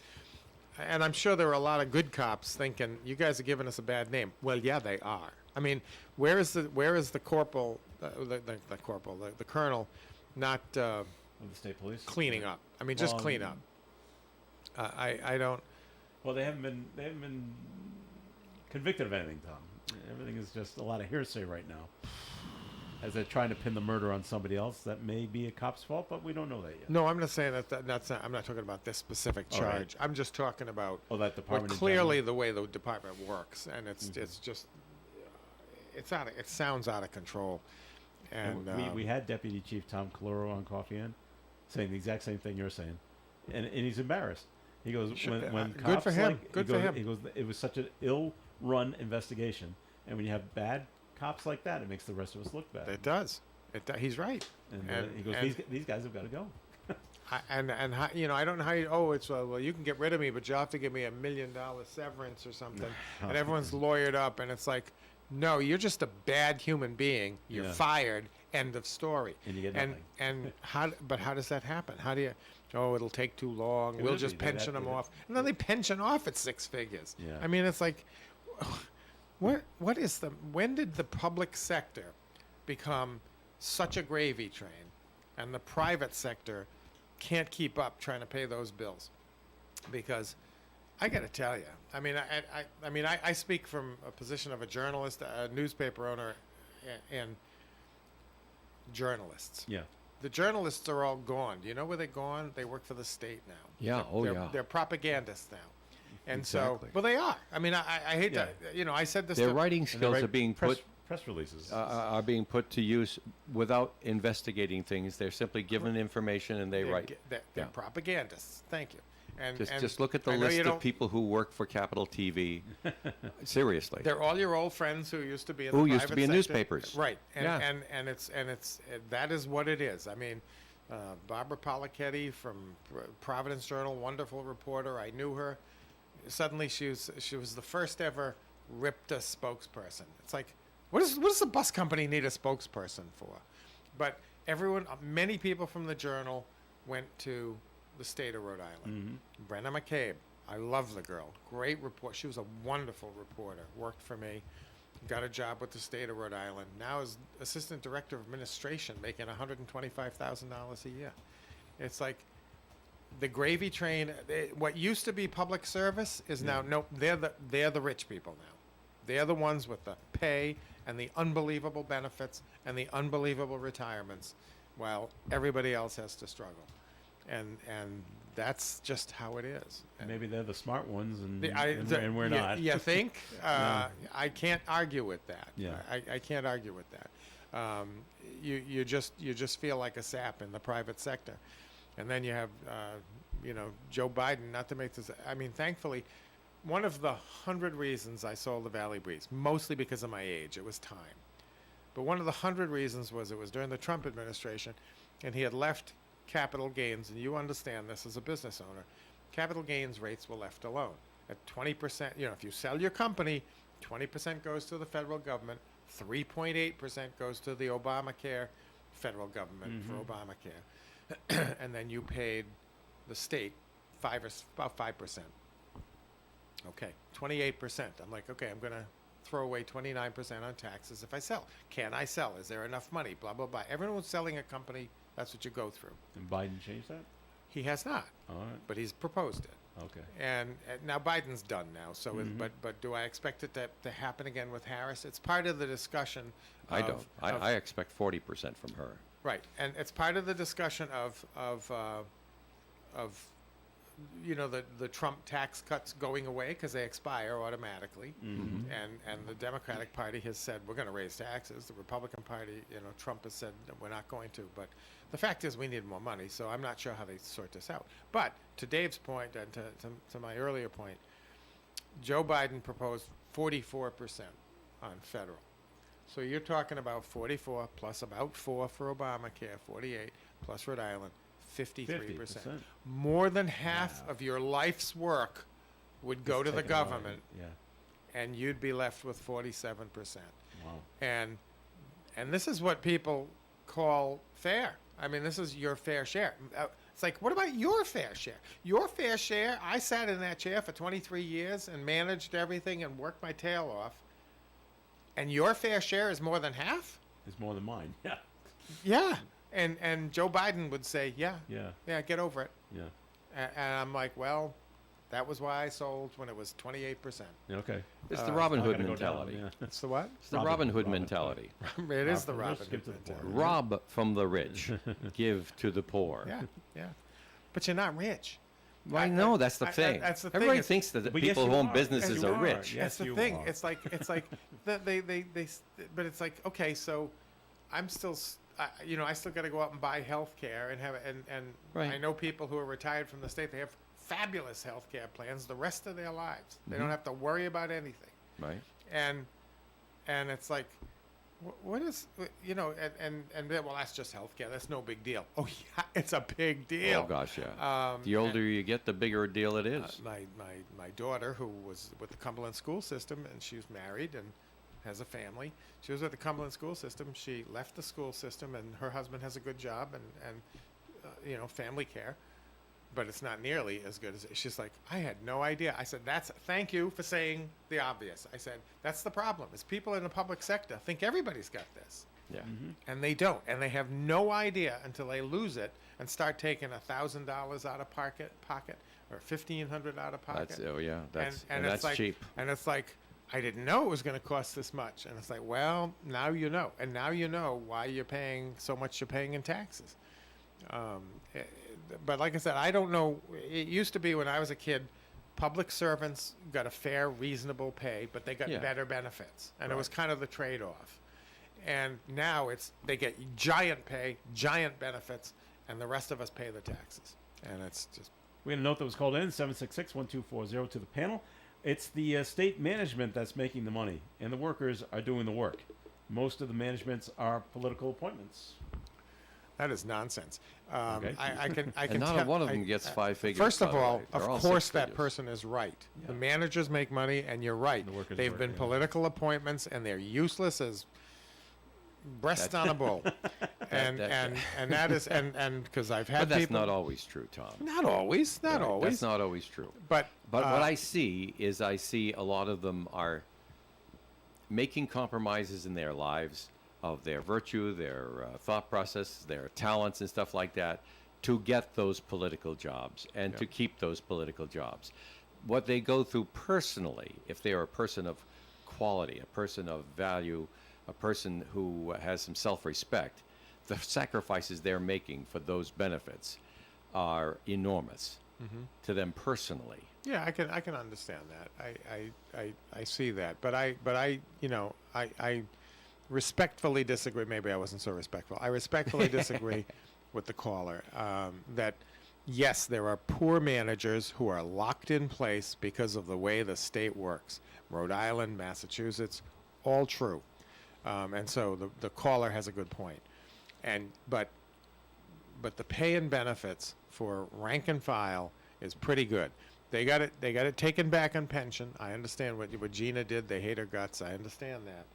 [SPEAKER 5] and I'm sure there are a lot of good cops thinking, you guys are giving us a bad name. Well, yeah, they are. I mean, where is the corporal, the colonel, not
[SPEAKER 3] Of the state police
[SPEAKER 5] cleaning up? I mean, just
[SPEAKER 3] Well,
[SPEAKER 5] clean up. I don't.
[SPEAKER 3] Well, they haven't been convicted of anything, Tom. Everything is just a lot of hearsay right now. As they're trying to pin the murder on somebody else, that may be a cop's fault, but we don't know that yet.
[SPEAKER 5] No, I'm not saying that's not. I'm not talking about this specific
[SPEAKER 3] All right.
[SPEAKER 5] charge. I'm just talking about
[SPEAKER 3] That department. in
[SPEAKER 5] clearly
[SPEAKER 3] general.
[SPEAKER 5] the way the department works, and it's just it sounds out of control. And
[SPEAKER 3] we had Deputy Chief Tom Caloro on Coffee In, saying the exact same thing you're saying, and he's embarrassed. He goes, when
[SPEAKER 5] good
[SPEAKER 3] cops
[SPEAKER 5] for him.
[SPEAKER 3] like,
[SPEAKER 5] Good
[SPEAKER 3] he
[SPEAKER 5] for
[SPEAKER 3] goes,
[SPEAKER 5] him.
[SPEAKER 3] He goes, it was such an ill-run investigation, and when you have bad cops like that, it makes the rest of us look bad.
[SPEAKER 5] it does. He's right.
[SPEAKER 3] And he goes, these guys have got to go.
[SPEAKER 5] And how, I don't know how you. Oh, it's well, you can get rid of me, but you'll have to give me $1 million severance or something. And everyone's lawyered up, and it's like, no, you're just a bad human being. You're
[SPEAKER 3] Yeah.
[SPEAKER 5] fired. End of story.
[SPEAKER 3] And you get
[SPEAKER 5] and
[SPEAKER 3] nothing.
[SPEAKER 5] and how does that happen? How do you? Oh, it'll take too long.
[SPEAKER 3] It
[SPEAKER 5] We'll
[SPEAKER 3] would
[SPEAKER 5] just
[SPEAKER 3] be. They
[SPEAKER 5] pension
[SPEAKER 3] got-
[SPEAKER 5] them
[SPEAKER 3] they-
[SPEAKER 5] off, and then they pension off at 6 figures.
[SPEAKER 3] Yeah.
[SPEAKER 5] I mean, it's like, what is the? When did the public sector become such a gravy train, and the private sector can't keep up trying to pay those bills? Because I got to tell you, I mean, I speak from a position of a journalist, a newspaper owner, and journalists.
[SPEAKER 3] Yeah.
[SPEAKER 5] The journalists are all gone. Do you know where they're gone? They work for the state now.
[SPEAKER 2] Yeah,
[SPEAKER 5] They're propagandists now. And
[SPEAKER 2] Exactly.
[SPEAKER 5] so, well, they are. I mean, I hate
[SPEAKER 3] Yeah.
[SPEAKER 5] to, I said this
[SPEAKER 2] Their
[SPEAKER 5] to,
[SPEAKER 2] writing
[SPEAKER 3] And they
[SPEAKER 2] skills
[SPEAKER 3] write
[SPEAKER 2] are being
[SPEAKER 3] press,
[SPEAKER 2] put
[SPEAKER 3] press releases.
[SPEAKER 2] are being put to use without investigating things. They're simply given information and they write.
[SPEAKER 5] They're
[SPEAKER 2] Yeah.
[SPEAKER 5] propagandists. Thank you. And
[SPEAKER 2] Just look at the
[SPEAKER 5] I know
[SPEAKER 2] list
[SPEAKER 5] you
[SPEAKER 2] of
[SPEAKER 5] don't-
[SPEAKER 2] people who work for Capital TV. Seriously.
[SPEAKER 5] They're all your old friends who used to be in
[SPEAKER 2] Who
[SPEAKER 5] the
[SPEAKER 2] used to
[SPEAKER 5] private
[SPEAKER 2] be in
[SPEAKER 5] sector.
[SPEAKER 2] newspapers.
[SPEAKER 5] Right. And
[SPEAKER 2] Yeah.
[SPEAKER 5] and it's that is what it is. I mean, Barbara Polichetti from Providence Journal, wonderful reporter. I knew her. Suddenly she was the first ever RIPTA spokesperson. It's like, what does the bus company need a spokesperson for? But many people from the Journal went to the state of Rhode Island. Brenna McCabe, I love the girl. Great report. She was a wonderful reporter. Worked for me. Got a job with the state of Rhode Island. Now is assistant director of administration, making $125,000 a year. It's like the gravy train. What used to be public service is now no. They're the rich people now. They're the ones with the pay and the unbelievable benefits and the unbelievable retirements, while everybody else has to struggle. And that's just how it is. And
[SPEAKER 3] Maybe they're the smart ones, and we're
[SPEAKER 5] you,
[SPEAKER 3] not.
[SPEAKER 5] You think? I can't argue with that.
[SPEAKER 3] Yeah.
[SPEAKER 5] I can't argue with that. You just feel like a sap in the private sector, and then you have Joe Biden. Not to make this. I mean, thankfully, one of the 100 reasons I sold the Valley Breeze, mostly because of my age, it was time. But one of the 100 reasons was it was during the Trump administration, and he had left capital gains, and you understand this as a business owner, capital gains rates were left alone. At 20%, if you sell your company, 20% goes to the federal government, 3.8% goes to the Obamacare federal government for Obamacare, and then you paid the state about 5%. Okay, 28%. I'm like, okay, I'm going to throw away 29% on taxes if I sell. Can I sell? Is there enough money? Blah, blah, blah. Everyone who's selling a company, that's what you go through.
[SPEAKER 3] And Biden changed that?
[SPEAKER 5] He has not,
[SPEAKER 3] All right.
[SPEAKER 5] but he's proposed it.
[SPEAKER 3] Okay.
[SPEAKER 5] And now Biden's done now. So, but do I expect it to happen again with Harris? It's part of the discussion.
[SPEAKER 2] I don't. I expect 40% from her.
[SPEAKER 5] Right, and it's part of the discussion of the Trump tax cuts going away because they expire automatically, and the Democratic Party has said we're going to raise taxes. The Republican Party, Trump has said no, we're not going to. But the fact is we need more money, so I'm not sure how they sort this out. But to Dave's point and to my earlier point, Joe Biden proposed 44% on federal. So you're talking about 44 plus about 4 for Obamacare, 48 plus Rhode Island, 53%.
[SPEAKER 3] 50%.
[SPEAKER 5] More than half of your life's work would go to the
[SPEAKER 3] Taken away.
[SPEAKER 5] government,
[SPEAKER 3] Yeah.
[SPEAKER 5] and you'd be left with 47%.
[SPEAKER 3] Wow.
[SPEAKER 5] And this is what people call fair. I mean, this is your fair share. It's like, what about your fair share? Your fair share, I sat in that chair for 23 years and managed everything and worked my tail off. And your fair share is more than half?
[SPEAKER 3] It's more than mine. Yeah.
[SPEAKER 5] Yeah. And Joe Biden would say, yeah, get over it.
[SPEAKER 3] Yeah.
[SPEAKER 5] And I'm like, well, that was why I sold when it was 28%.
[SPEAKER 3] Okay.
[SPEAKER 2] It's the Robin Hood
[SPEAKER 3] Gotta go down,
[SPEAKER 2] mentality.
[SPEAKER 3] yeah.
[SPEAKER 5] It's the what?
[SPEAKER 2] It's the Robin Hood mentality.
[SPEAKER 5] It is the
[SPEAKER 3] Let's
[SPEAKER 5] Robin
[SPEAKER 3] skip to
[SPEAKER 5] Hood
[SPEAKER 3] the poor.
[SPEAKER 5] mentality.
[SPEAKER 2] Rob from the rich, give to the poor.
[SPEAKER 5] Yeah. But you're not rich.
[SPEAKER 2] I know, that's the thing.
[SPEAKER 5] That's the thing.
[SPEAKER 2] Everybody
[SPEAKER 5] It's-
[SPEAKER 2] thinks that the
[SPEAKER 3] But yes,
[SPEAKER 2] people who
[SPEAKER 3] you
[SPEAKER 2] own
[SPEAKER 3] are.
[SPEAKER 2] businesses
[SPEAKER 3] Yes, you
[SPEAKER 2] are
[SPEAKER 3] are.
[SPEAKER 2] rich.
[SPEAKER 3] Yeah.
[SPEAKER 5] That's the
[SPEAKER 3] you
[SPEAKER 5] thing.
[SPEAKER 3] are.
[SPEAKER 5] It's like but it's like, okay, so I'm still, I still got to go out and buy health care and have, and
[SPEAKER 2] Right.
[SPEAKER 5] I know people who are retired from the state, they have fabulous health care plans the rest of their lives. They don't have to worry about anything.
[SPEAKER 2] Right.
[SPEAKER 5] And it's like, what is, and then, well, that's just health care. That's no big deal. Oh, yeah, it's a big deal.
[SPEAKER 2] Oh gosh, yeah. The older you get, the bigger a deal it is.
[SPEAKER 5] My daughter, who was with the Cumberland school system, and she was married and has a family. She was with the Cumberland school system. She left the school system, and her husband has a good job and family care, but it's not nearly as good as. She's like, I had no idea. I said, thank you for saying the obvious. I said, that's the problem. Is people in the public sector think everybody's got this.
[SPEAKER 2] Yeah.
[SPEAKER 5] And they don't, and they have no idea until they lose it and start taking $1,000 out of pocket, or $1,500 out of pocket.
[SPEAKER 2] That's
[SPEAKER 5] and
[SPEAKER 2] that's
[SPEAKER 5] it's like,
[SPEAKER 2] cheap.
[SPEAKER 5] And it's like, I didn't know it was going to cost this much. And it's like, well, now you know, and now you know why you're paying so much you're paying in taxes. But like I said, I don't know. It used to be when I was a kid, public servants got a fair, reasonable pay, but they got
[SPEAKER 2] Yeah.
[SPEAKER 5] better benefits, and it was kind of the trade-off. And now they get giant pay, giant benefits, and the rest of us pay the taxes. And it's just.
[SPEAKER 3] We had a note that was called in 766-1240 to the panel. It's the state management that's making the money, and the workers are doing the work. Most of the managements are political appointments.
[SPEAKER 5] That is nonsense.
[SPEAKER 3] Okay.
[SPEAKER 5] I can
[SPEAKER 2] And not
[SPEAKER 5] tell-
[SPEAKER 2] one of them gets 5 figures.
[SPEAKER 5] First
[SPEAKER 2] by
[SPEAKER 5] of
[SPEAKER 2] the
[SPEAKER 5] all,
[SPEAKER 2] way. They're
[SPEAKER 5] of
[SPEAKER 2] all
[SPEAKER 5] course,
[SPEAKER 2] 6
[SPEAKER 5] that
[SPEAKER 2] figures.
[SPEAKER 5] person is right. The managers make money, and you're right.
[SPEAKER 3] The workers
[SPEAKER 5] They've
[SPEAKER 3] work,
[SPEAKER 5] been
[SPEAKER 3] yeah.
[SPEAKER 5] political appointments, and they're useless as breast on a bull. and that is and because I've had
[SPEAKER 2] But that's
[SPEAKER 5] people.
[SPEAKER 2] not always true, Tom.
[SPEAKER 5] Not always. Not
[SPEAKER 2] Right,
[SPEAKER 5] always.
[SPEAKER 2] That's not always true.
[SPEAKER 5] But
[SPEAKER 2] But what I see is I see a lot of them are making compromises in their lives of their virtue, their thought process, their talents and stuff like that to get those political jobs and to keep those political jobs. What they go through personally, if they are a person of quality, a person of value, a person who has some self-respect, the sacrifices they're making for those benefits are enormous to them personally.
[SPEAKER 5] Yeah, I can understand that. I see that, but I respectfully disagree. Maybe I wasn't so respectful. I respectfully disagree with the caller that yes, there are poor managers who are locked in place because of the way the state works. Rhode Island, Massachusetts, all true, and so the caller has a good point. But the pay and benefits for rank and file is pretty good. They got it taken back on pension. I understand what Gina did. They hate her guts. I understand that.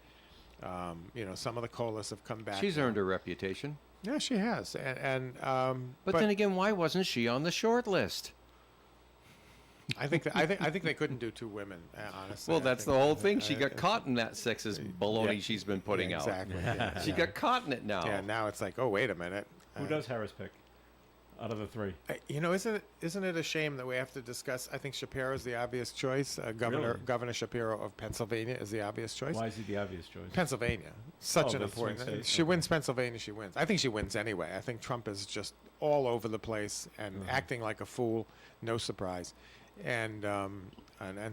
[SPEAKER 5] Some of the colas have come back.
[SPEAKER 2] She's
[SPEAKER 5] now.
[SPEAKER 2] earned her reputation.
[SPEAKER 5] Yeah, she has.
[SPEAKER 2] But then again, why wasn't she on the short list?
[SPEAKER 5] I think they couldn't do 2 women. Honestly.
[SPEAKER 2] Well,
[SPEAKER 5] I
[SPEAKER 2] that's the
[SPEAKER 5] think-
[SPEAKER 2] whole thing. She got caught in that sexist baloney
[SPEAKER 5] yeah,
[SPEAKER 2] she's been putting out.
[SPEAKER 5] Exactly. Yeah,
[SPEAKER 2] She got caught in it now.
[SPEAKER 5] yeah. Now it's like, oh, wait a minute.
[SPEAKER 3] Who does Harris pick out of the 3?
[SPEAKER 5] Isn't it a shame that we have to discuss? I think Shapiro's the obvious choice.
[SPEAKER 3] Really?
[SPEAKER 5] Governor Shapiro of Pennsylvania is the obvious choice.
[SPEAKER 3] Why is he the obvious choice?
[SPEAKER 5] Pennsylvania, such an
[SPEAKER 3] the swing
[SPEAKER 5] important.
[SPEAKER 3] state,
[SPEAKER 5] She
[SPEAKER 3] okay.
[SPEAKER 5] wins Pennsylvania. She wins. I think she wins anyway. I think Trump is just all over the place and acting like a fool. No surprise, and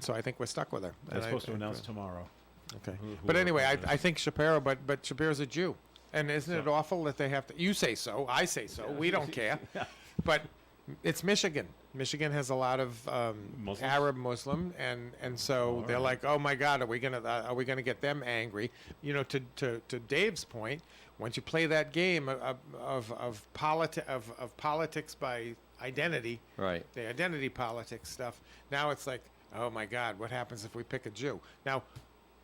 [SPEAKER 5] so I think we're stuck with her.
[SPEAKER 3] They're
[SPEAKER 5] And
[SPEAKER 3] supposed to
[SPEAKER 5] I-
[SPEAKER 3] announce tomorrow.
[SPEAKER 5] Okay,
[SPEAKER 3] who
[SPEAKER 5] but anyway,
[SPEAKER 3] represents.
[SPEAKER 5] I think Shapiro, but Shapiro's a Jew, and isn't it awful that they have to? You say so, I say so. We don't care, but it's Michigan. Michigan has a lot of
[SPEAKER 3] Muslims?
[SPEAKER 5] Arab Muslim, and so they're like, oh my God, are we gonna get them angry? To Dave's point, once you play that game of politics by identity,
[SPEAKER 2] Right.
[SPEAKER 5] the identity politics stuff, now it's like, Oh my God, what happens if we pick a Jew? Now,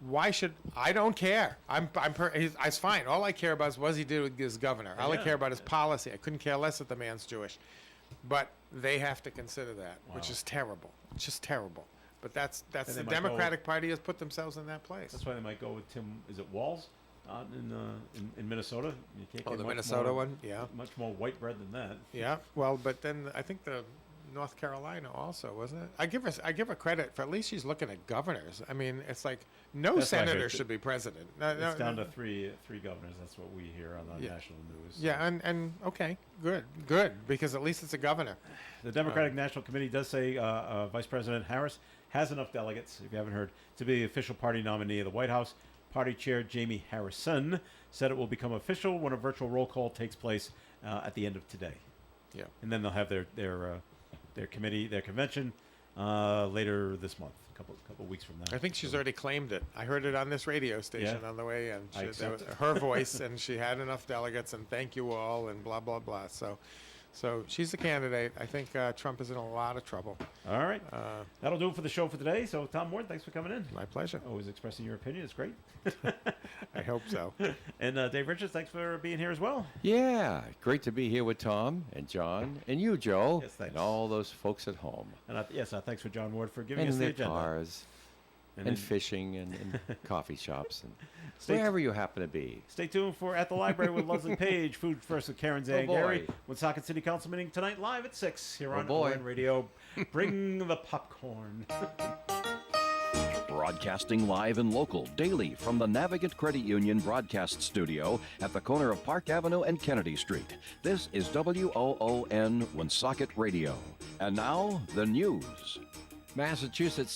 [SPEAKER 5] why should I don't care. It's fine. All I care about is what he did with his governor. All I care about is policy. I couldn't care less that the man's Jewish. But they have to consider that, which is terrible. It's just terrible. But that's the Democratic Party has put themselves in that place.
[SPEAKER 3] That's why they might go with Tim. Is it Walz out in Minnesota? You can't get
[SPEAKER 5] The
[SPEAKER 3] much
[SPEAKER 5] Minnesota
[SPEAKER 3] more,
[SPEAKER 5] one? Yeah.
[SPEAKER 3] Much more white bread than that.
[SPEAKER 5] Yeah. Well, but then I think the North Carolina also, wasn't it? I give her credit for at least she's looking at governors. I mean, it's like no
[SPEAKER 3] That's what I
[SPEAKER 5] senator
[SPEAKER 3] heard.
[SPEAKER 5] should be president.
[SPEAKER 3] It's down to three governors. That's what we hear on the national news.
[SPEAKER 5] Yeah, and okay, good, because at least it's a governor.
[SPEAKER 3] The Democratic National Committee does say Vice President Harris has enough delegates, if you haven't heard, to be the official party nominee of the White House. Party Chair Jamie Harrison said it will become official when a virtual roll call takes place at the end of today.
[SPEAKER 5] Yeah.
[SPEAKER 3] And then they'll have their committee, their convention later this month, a couple weeks from now.
[SPEAKER 5] I think she's already claimed it. I heard it on this radio station
[SPEAKER 3] Yeah.
[SPEAKER 5] on the way in.
[SPEAKER 3] I accept it.
[SPEAKER 5] Her voice, and she had enough delegates, and thank you all, and blah, blah, blah. So she's the candidate. I think Trump is in a lot of trouble.
[SPEAKER 3] All right. That'll do it for the show for today. So, Tom Ward, thanks for coming in.
[SPEAKER 5] My pleasure.
[SPEAKER 3] Always expressing your opinion. It's great.
[SPEAKER 5] I hope so.
[SPEAKER 3] And Dave Richards, thanks for being here as well.
[SPEAKER 2] Yeah, great to be here with Tom and John and you, Joe,
[SPEAKER 3] Yes, thanks.
[SPEAKER 2] and all those folks at home.
[SPEAKER 3] And thanks for John Ward for giving
[SPEAKER 2] And
[SPEAKER 3] us the
[SPEAKER 2] their
[SPEAKER 3] agenda.
[SPEAKER 2] cars, and
[SPEAKER 3] then-
[SPEAKER 2] fishing, and coffee shops, and
[SPEAKER 3] Stay
[SPEAKER 2] wherever you happen to be.
[SPEAKER 3] Stay tuned for At the Library with Leslie Page, Food First with Karen Zangari.
[SPEAKER 2] boy.
[SPEAKER 3] Woonsocket City Council meeting tonight live at 6 here on
[SPEAKER 2] boy.
[SPEAKER 3] ON Radio. Bring the popcorn.
[SPEAKER 10] Broadcasting live and local daily from the Navigant Credit Union broadcast studio at the corner of Park Avenue and Kennedy Street. This is WOON Woonsocket Radio. And now, the news.
[SPEAKER 2] Massachusetts